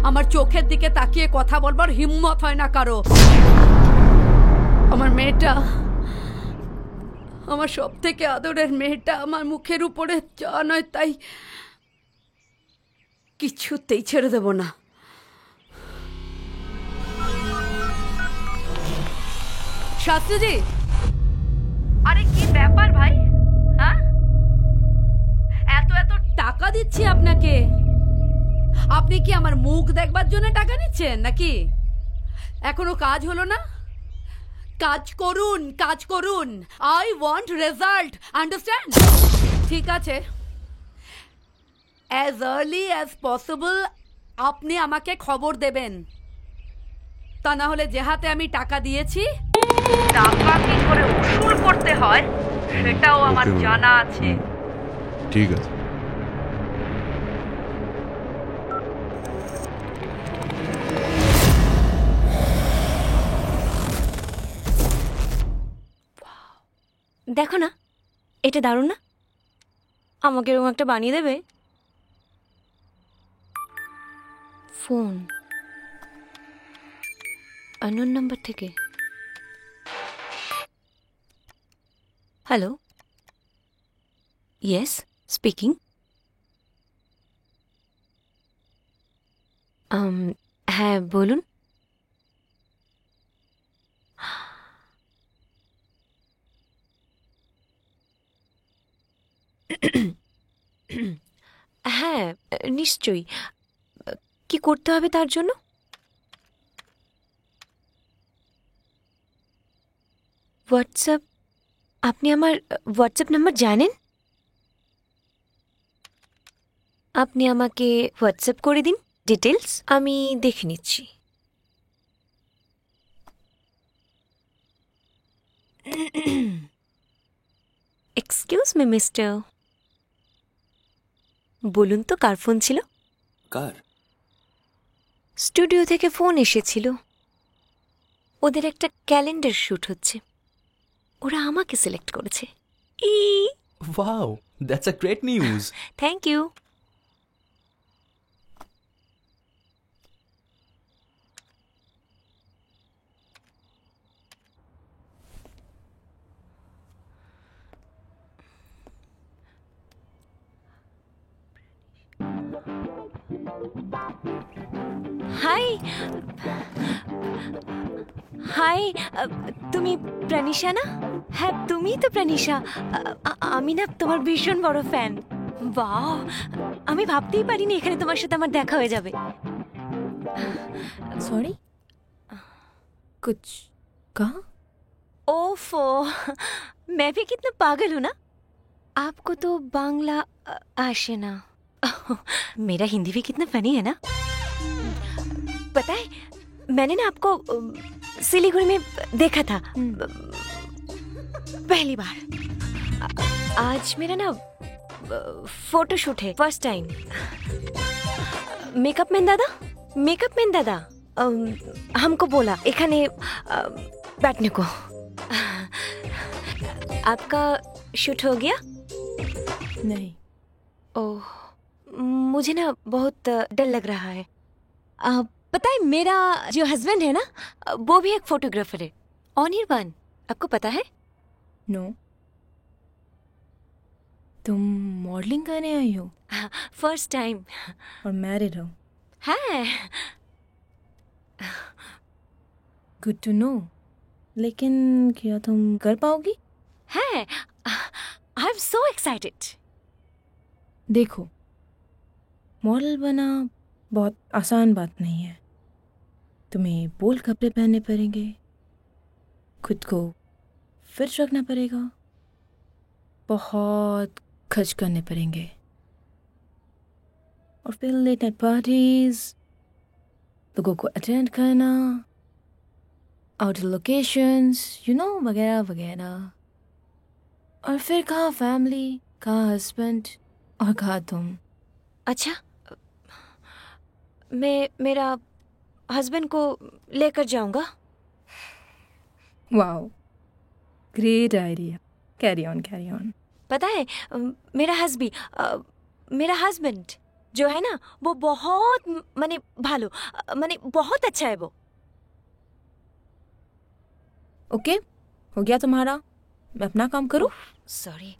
আমার চোখের দিকে তাকিয়ে কথা বলবার হিম্মত হয় না কারো। আমার মেয়েটা, আমার সব থেকে আদরের মেয়েটা আমার মুখের উপরে যা নয় তাই, কিছুতেই ছেড়ে দেব না। শাস্ত্রীজি, আরে কি ব্যাপার ভাই? হ্যাঁ, এত এত টাকা দিচ্ছি আপনাকে, আপনি কি আমার মুখ দেখবার জন্য টাকা নিচ্ছেন নাকি? এখনো কাজ হলো না? কাজ করুন, কাজ করুন। I want result, understand? ঠিক আছে, অ্যাজ আর্লি অ্যাজ পসিবল আপনি আমাকে খবর দেবেন, তা না হলে যে হাতে আমি টাকা দিয়েছি, টাকা কি করে উসুল করতে হয় সেটাও আমার জানা আছে। ঠিক আছে। দেখো না, এটা দারুণ না? আমাকে এরকম একটা বানিয়ে দেবে? ফোন আননোন নাম্বার থেকে। Hello, yes speaking. হ্যাঁ বলুন। হ্যাঁ নিশ্চয়ই, কি করতে হবে তার জন্য? হোয়াটসঅ্যাপ? আপনি আমার হোয়াটসঅ্যাপ নাম্বার জানেন? আপনি আমাকে হোয়াটসঅ্যাপ করে দিন ডিটেলস, আমি দেখে নিচ্ছি। এক্সকিউজ মি মিস্টার, বলুন তো কার ফোন ছিল? কার? স্টুডিও থেকে ফোন এসেছিল। ওদের একটা ক্যালেন্ডার শ্যুট হচ্ছে, ওরা আমাকে সিলেক্ট করেছে। Wow, that's a great news. Thank you. Hi hi, তুমি প্রানিশা না? হ্যাঁ, তুমিই তো প্রানিশা। আমি না তোমার ভীষণ বড় ফ্যান। বাহ, আমি ভাবতেই পারিনি এখানে তোমার সাথে আমার দেখা হয়ে যাবে। सॉरी, कुछ कहा? ओफो, मैं भी कितना पागल हूँ ना। आपको तो बांग्ला आशे ना। मेरा हिंदी भी कितना फनी है ना। पता है, मैंने ना आपको सिलीगुड़ी में देखा था पहली बार। आज मेरा ना फोटोशूट है, फर्स्ट टाइम। मेकअप मैन दादा हमको बोला एखाने बैठने को। आपका शूट हो गया? नहीं। ओह, मुझे ना बहुत डर लग रहा है। पता है, मेरा जो हस्बैंड है ना, वो भी एक फोटोग्राफर है, अनिर्बान। आपको पता है? नो। तुम मॉडलिंग करने आई हो? First time. और मैरिड हो? है। Good to know. लेकिन क्या तुम कर पाओगी? है। I am so excited. देखो, मॉडल बना बहुत आसान बात नहीं है। तुम्हें बोल्ड कपड़े पहनने पड़ेंगे, खुद को फिट रखना पड़ेगा, बहुत खर्च करने पड़ेंगे, और फिर लेट नाइट पार्टीज, लोगों को अटेंड करना, आउटर लोकेशंस, यू नो, वगैरह वगैरह। और फिर कहाँ फैमिली, कहाँ हस्बैंड, और कहाँ तुम। अच्छा, मैं मेरा हस्बैंड को लेकर जाऊंगा। Wow, great idea. Carry on, carry on. पता है, मेरा हस्बैंड जो है ना, वो बहुत माने भालो, माने बहुत अच्छा है वो। ओके, हो गया तुम्हारा, मैं अपना काम करूं? सॉरी।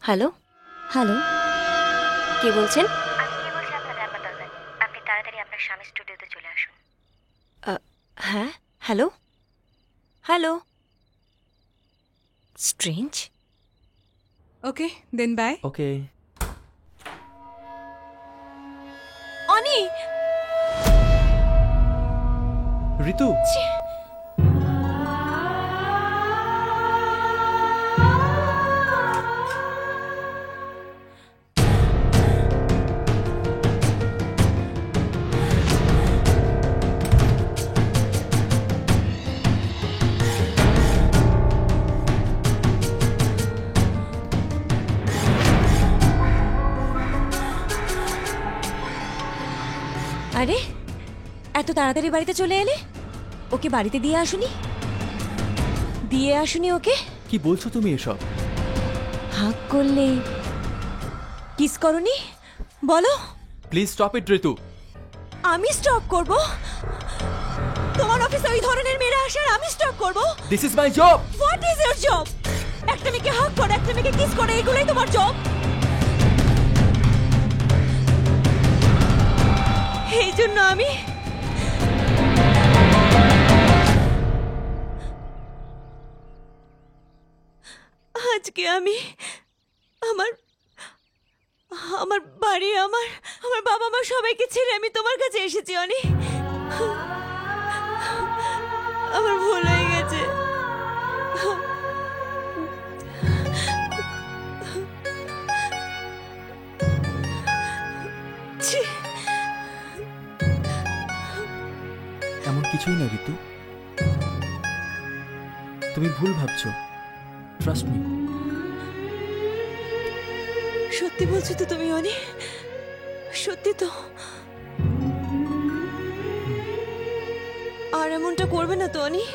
হ্যালো হ্যালো, কে বলছেন? আপনি তাড়াতাড়ি আপনার স্বামী স্টুডিওতে চলে আসুন। হ্যাঁ, hello hello. Strange. Okay, then bye. Okay. Ani. Ritu. আরে, এত তাড়াতাড়ি বাড়িতে চলে এলে? ওকে বাড়িতে দিয়ে আসুনি ওকে? কি বলছো তুমি এসব? হাক করলে, কিস করনি, বলো। প্লিজ স্টপ ইট ঋতু। আমি স্টপ করব? তোমার অফিসে ওই ধরনের মেয়েরা আসে আর আমি স্টপ করব? This is my job. What is your job? একটা মেয়েকে হাক করে, একটা মেয়েকে কিস করে, এগুলোই তোমার জব? জন্য আমি আজকে আমি আমার আমার বাড়ি আমার আমার বাবা মা সবাইকে ছেড়ে আমি তোমার কাছে এসেছি অনি। আমার ভুল হয়ে গেছে। ছি, এমন কিছুই না ঋতু, তুমি ভুল ভাবছো, ট্রাস্ট মি। সত্যি বলছো তো তুমি অনি? সত্যি তো? আর এমনটা করবে না তো অনি?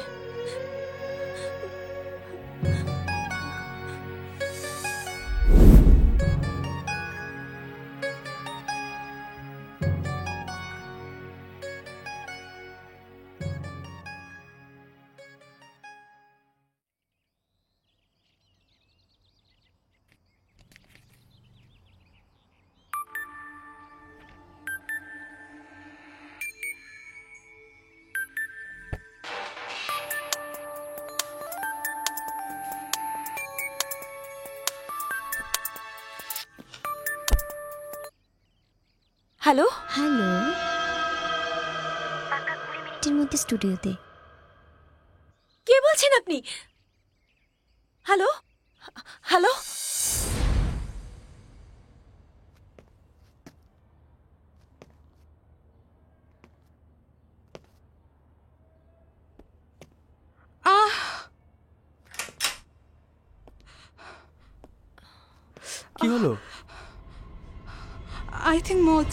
হ্যালো হ্যালো, পাকা 20 মিনিটের মধ্যে স্টুডিওতে। কে বলছেন আপনি? হ্যালো হ্যালো, কি হলো? I think Moj.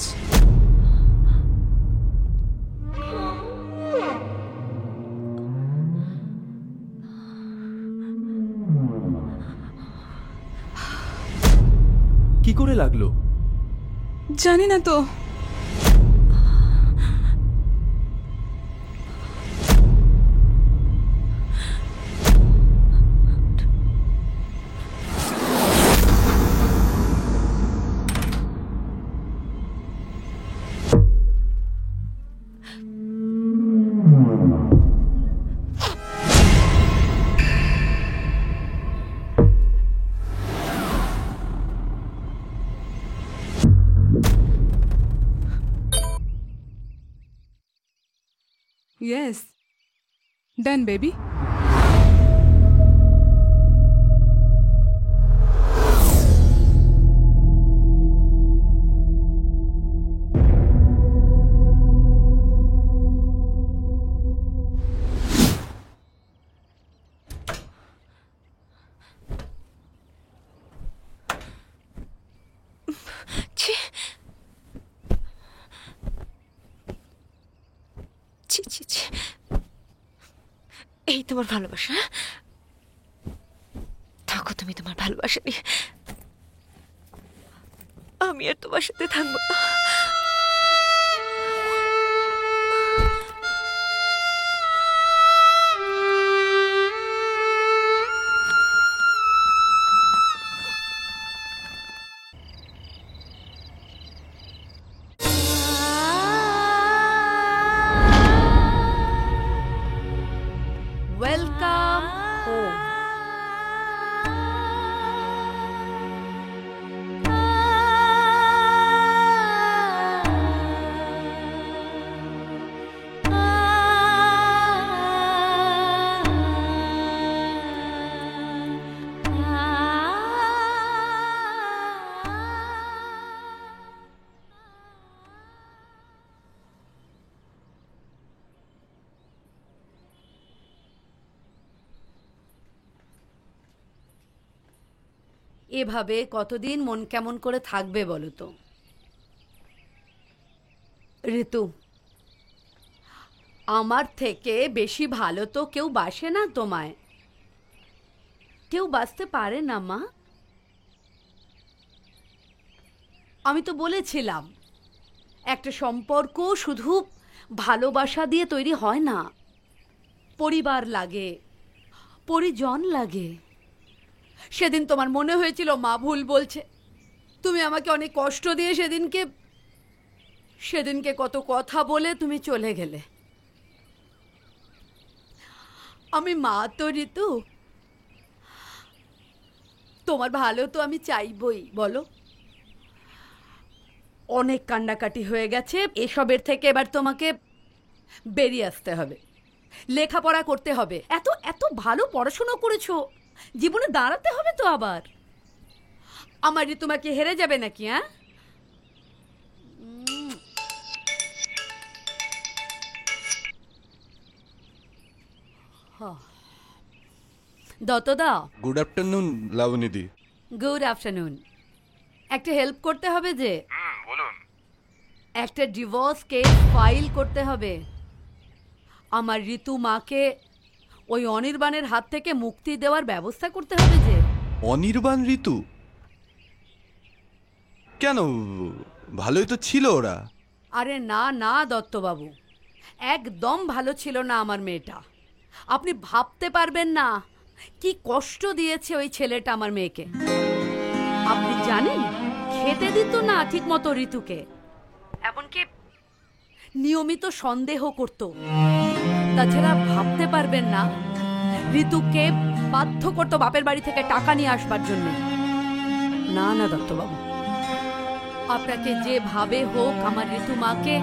কি করে লাগলো? জানি না তো। Yes. Done, baby. ছি ছি ছি ছি, এই তোমার ভালোবাসা? থাকো তুমি তোমার ভালোবাসা নিয়ে, আমি আর তোমার সাথে থাকবো না। Welcome home. এভাবে কতদিন মন কেমন করে থাকবে বলো তো ঋতু? আমার থেকে বেশি ভালো তো কেউ বাসে না তোমায়, কেউ বাসতে পারে না মা। আমি তো বলেছিলাম একটা সম্পর্ক শুধু ভালোবাসা দিয়ে তৈরি হয় না, পরিবার লাগে, পরিজন লাগে। সেদিন তোমার মনে হয়েছিল মা ভুল বলছে, তুমি আমাকে অনেক কষ্ট দিয়ে সেদিনকে কত কথা বলে তুমি চলে গেলে। আমি মা তো ঋতু, তোমার ভালো তো আমি চাইবই, বলো। অনেক কান্নাকাটি হয়ে গেছে, এসবের থেকে এবার তোমাকে বেরিয়ে আসতে হবে, লেখাপড়া করতে হবে। এত এত ভালো পড়াশোনা করেছো, জীবনে দাঁড়াতে হবে তো আবার। আমার ঋতুমাকে হেরে যাবে নাকি? হ্যাঁ, দত্তদা। গুড আফটারনুন লাবণীদি। Good afternoon. একটা হেল্প করতে হবে যে। বলুন। একটা ডিভোর্স কেস ফাইল করতে হবে। আমার ঋতু মাকে ওই অনির্বাণের হাত থেকে মুক্তি দেওয়ার ব্যবস্থা করতে হবে যে। অনির্বাণ ঋতু? কেন, ভালোই তো ছিল ওরা। আরে না না দত্তবাবু, একদম ভালো ছিল না আমার মেয়েটা। আপনি ভাবতে পারবেন না কি কষ্ট দিয়েছে ওই ছেলেটা আমার মেয়েকে। আপনি জানেন, খেতে দিত না ঠিক মতো ঋতুকে, এমনকি নিয়মিত সন্দেহ করত। তাছাড়া ভাবতে পারবেন না, ঋতুকে বাধ্য করতো বাপের বাড়ি থেকে টাকা নিয়ে আসবার জন্য। না না দত্তবাবু, আপনাকে যেভাবে হোক আমার ঋতু মাকে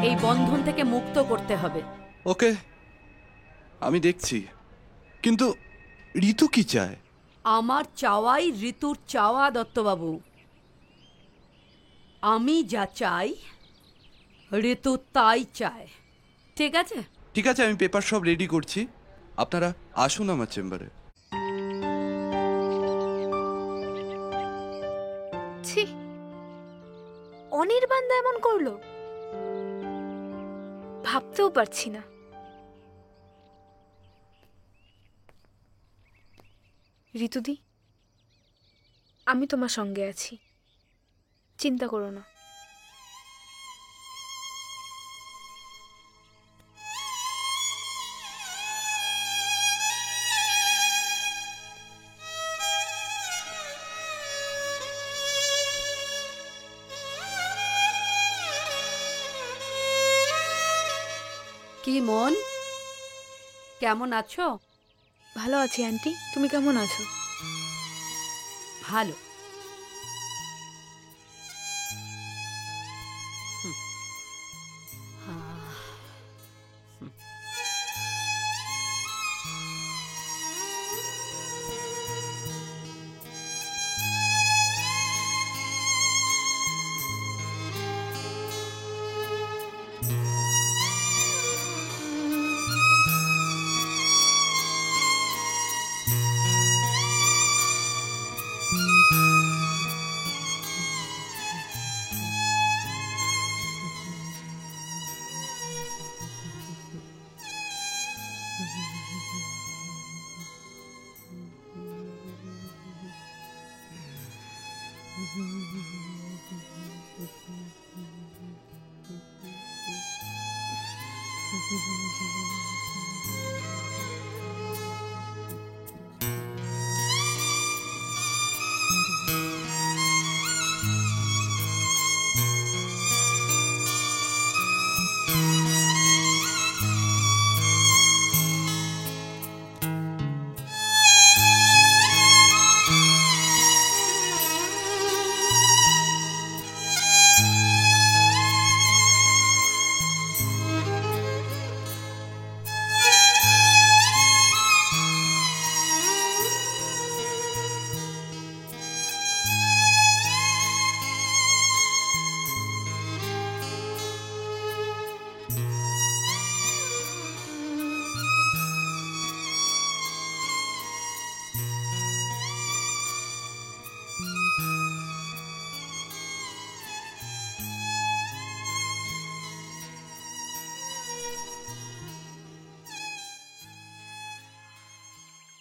এই বন্ধন থেকে মুক্ত করতে হবে। ওকে, আমি দেখছি। কিন্তু ঋতু কি চায়? আমার চাওয়াই ঋতুর চাওয়া দত্তবাবু। আমি যা চাই ঋতু তাই চায়। ঠিক আছে? ঠিক আছে, আমি পেপার সব রেডি করছি, আপনারা আসুন আমার চেম্বারে। ছি, অনির্বাণ দা এমন করলো, ভাবতেও পারছি না। ঋতুদি, আমি তোমার সঙ্গে আছি, চিন্তা করো না। কি মন, কেমন আছো? ভালো আছি আন্টি, তুমি কেমন আছো? ভালো।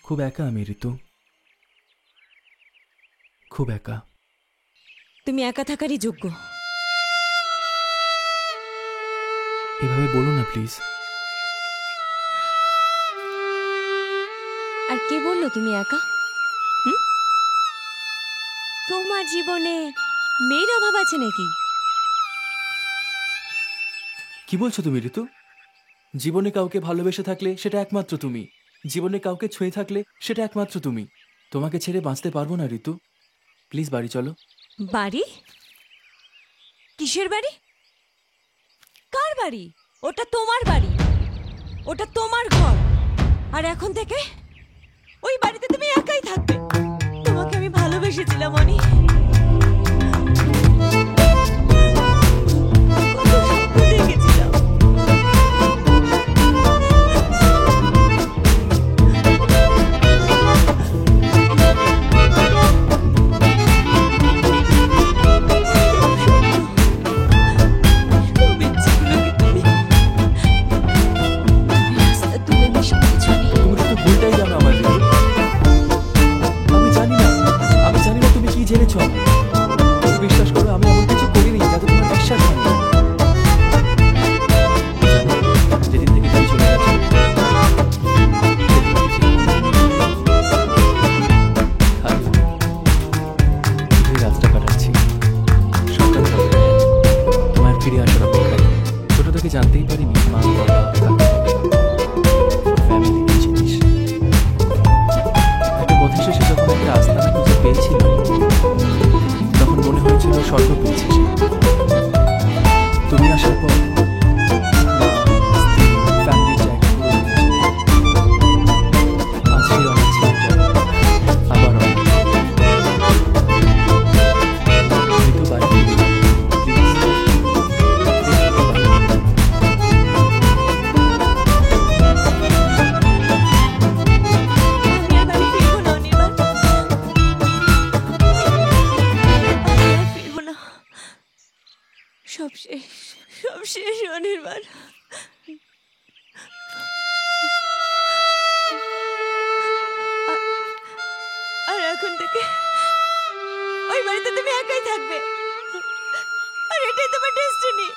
খুব একা আমি ঋতু, খুব একা। তুমি একা থাকারই যোগ্য। এভাবে বলো না প্লিজ। আর কে বললো তুমি একা? তোমার জীবনে মেয়ের অভাব আছে নাকি? কি বলছো তুমি ঋতু? জীবনে কাউকে ভালোবেসে থাকলে সেটা একমাত্র তুমি, জীবনে কাউকে ছুঁয়ে থাকলে সেটা একমাত্র তুমি। তোমাকে ছেড়ে বাঁচতে পারবো না ঋতু, প্লিজ বাড়ি চলো। বাড়ি? কিসের বাড়ি? কার বাড়ি? ওটা তোমার বাড়ি, ওটা তোমার ঘর। আর এখন থেকে ওই বাড়িতে তুমি একাই থাকবে। তোমাকে আমি ভালোবেসেছিলাম অনি, কত স্বপ্ন দেখেছিলাম। জেনেছ বিশ্বাস করো, আমি এমন কিছু করিনি যাতে তোমার বিশ্বাস হয়। যেদিন থেকে তুমি চলে গেছো রাতটা কাটাচ্ছি, সকাল তোমার ফিরে আসার অপেক্ষায়। ছোট থেকে জানতেই পারিনি মা বাবা ফ্যামিলি কি জিনিস। একটা পথে শেষে যখন একটা আস্তানা খুঁজে পেয়েছিলাম তখন মনে হয়েছিল স্বর্গ পেয়েছি। তুমি আসার পর ফ্যামিলির জায়গা আজ সেই অনেক ছেলেটা আবার মৃত্যু বাড়ি সব শেষ, সব শেষ অনির্বাণ। আর এখন থেকে ওই বাড়িতে তুমি একাই থাকবে, আর এটাই তোমার ডেস্টিনি।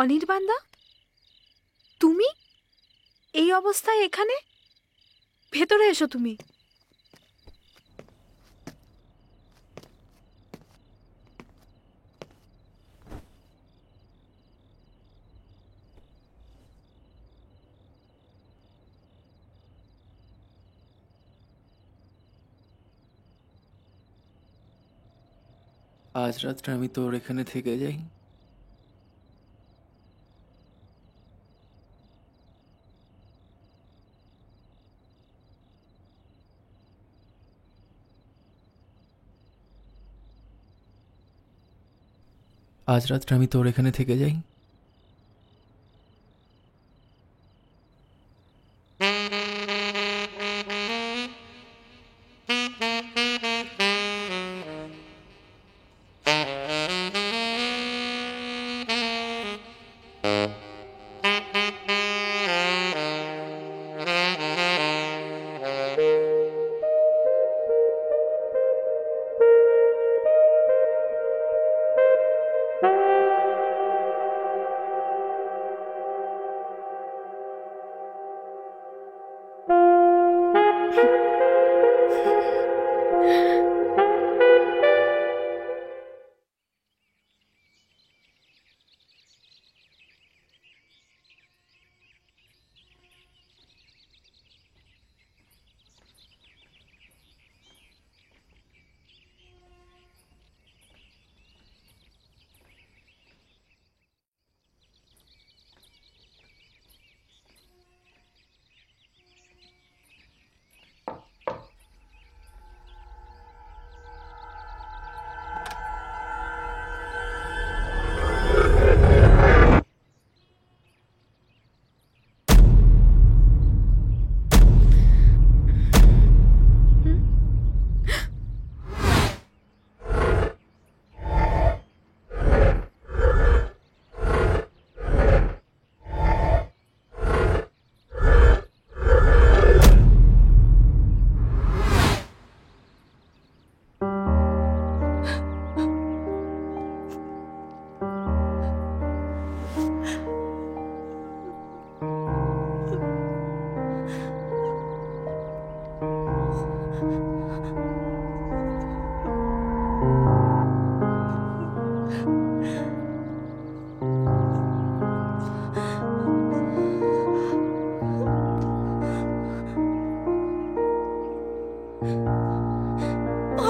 অনির্বাণদা, তুমি এই অবস্থায় এখানে? ভেতরে এসো তুমি। আজ রাতটা আমি তোর এখানে থেকে যাই। আজ রাতটা আমি তোর এখানে থেকে যাই।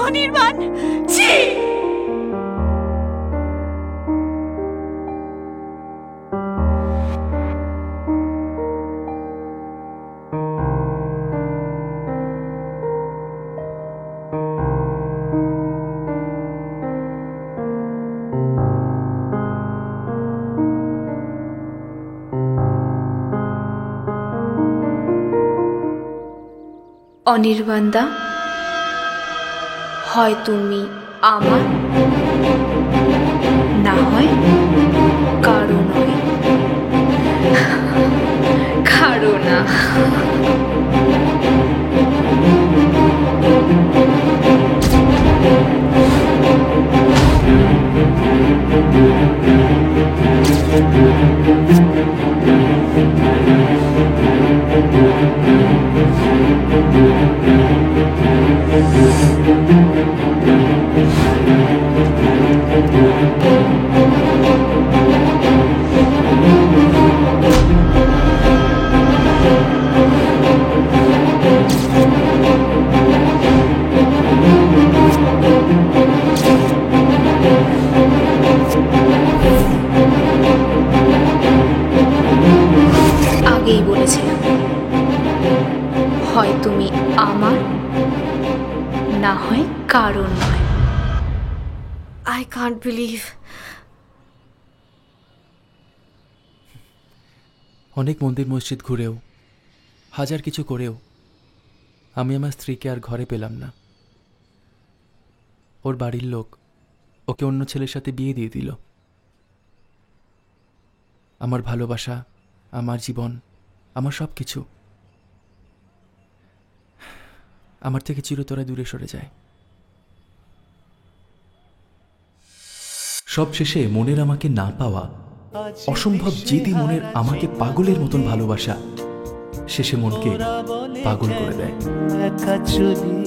অনির্বাণ, ছি! অনির্বাণদা, হয় তুমি আমার, না হয় কারো নয়, কারো না। আগেই বলেছিলাম, হয় তুমি আমার, না হয় কারো নয়। I can't believe. অনেক মন্দির মসজিদ ঘুরেও, হাজার কিছু করেও আমি আমার স্ত্রীকে আর ঘরে পেলাম না। ওর বাড়ির লোক ওকে অন্য ছেলের সাথে বিয়ে দিয়ে দিল। আমার ভালোবাসা, আমার জীবন, আমার সব কিছু আমার থেকে চিরতরে দূরে সরে যায়। সব শেষে মনের আমাকে না পাওয়া অসম্ভব জেদি মনের আমাকে পাগলের মতন ভালোবাসা শেষে মনকে পাগল করে দেয়। একা চলি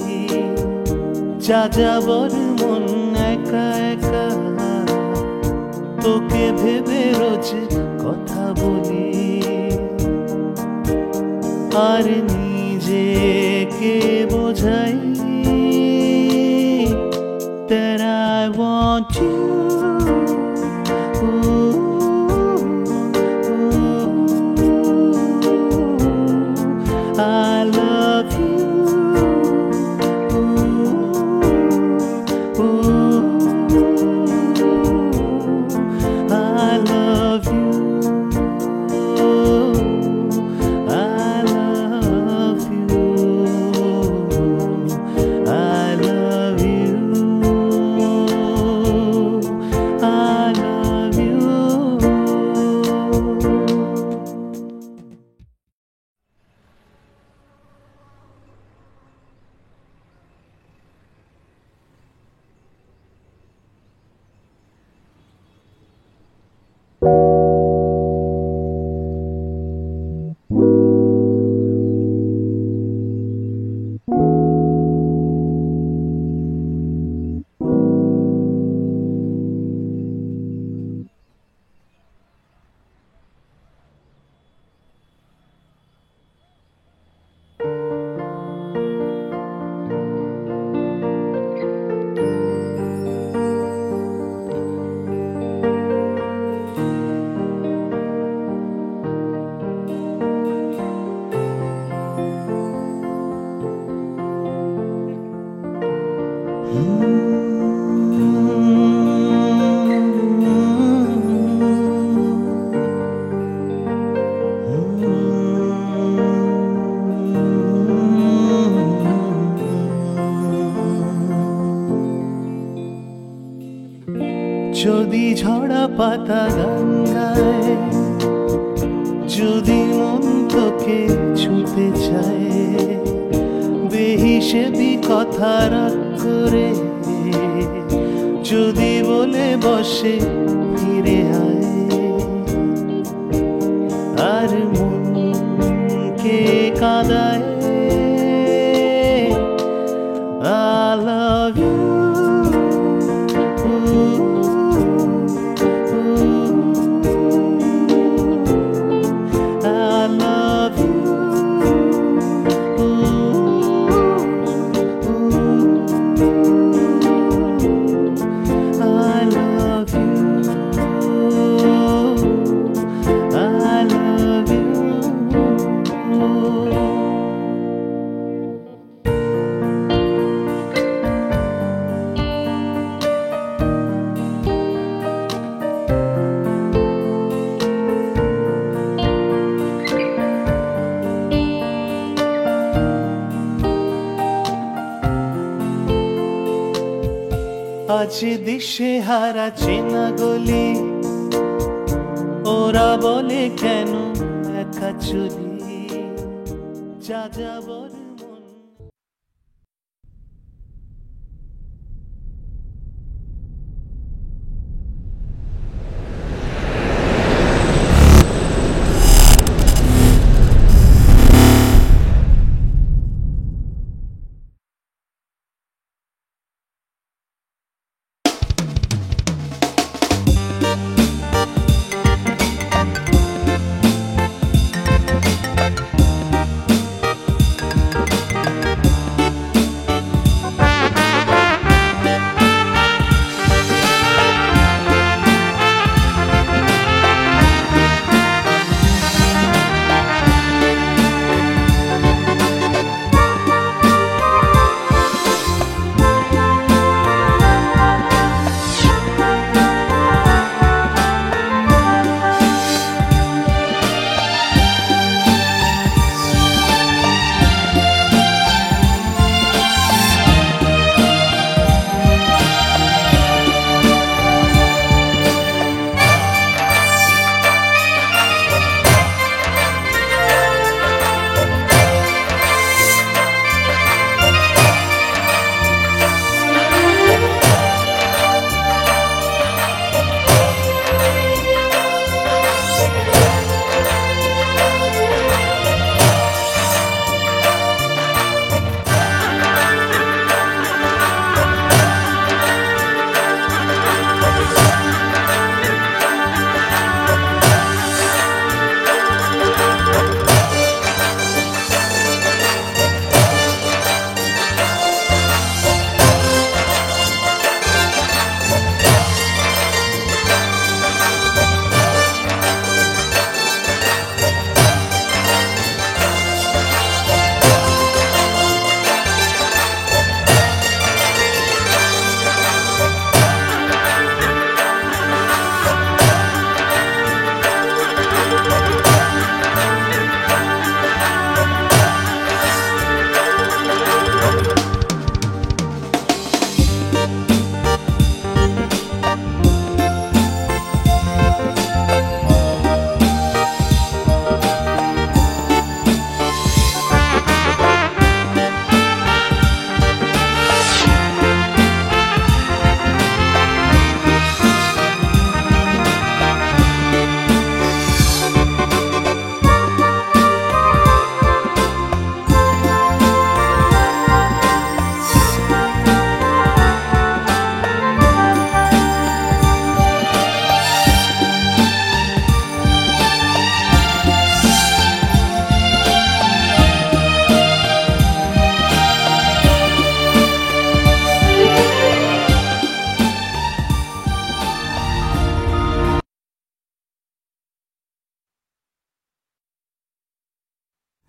যাযাবর মন একা একা, তোকে ভেবে রোজ কথা বলি আর নিজেকে বোঝাই that I want you. I love you. I love you. I love you. I love you. I love you. যদি ঝরা পাতা গান গায়, যদি মন তোকে ছুঁতে চায়, বেহিসেবি কথা রাগ করে যদি বলে বসে ফিরে আয়, আর মনকে কাঁদায় I love you. I love you. I love you. I love you. আজ দিশে হারা চেনা গলি, ওরা বলে কেন একা চলি যাযাবর মন।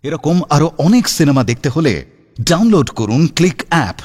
এরকম আরো অনেক সিনেমা দেখতে হলে ডাউনলোড করুন ক্লিক অ্যাপ।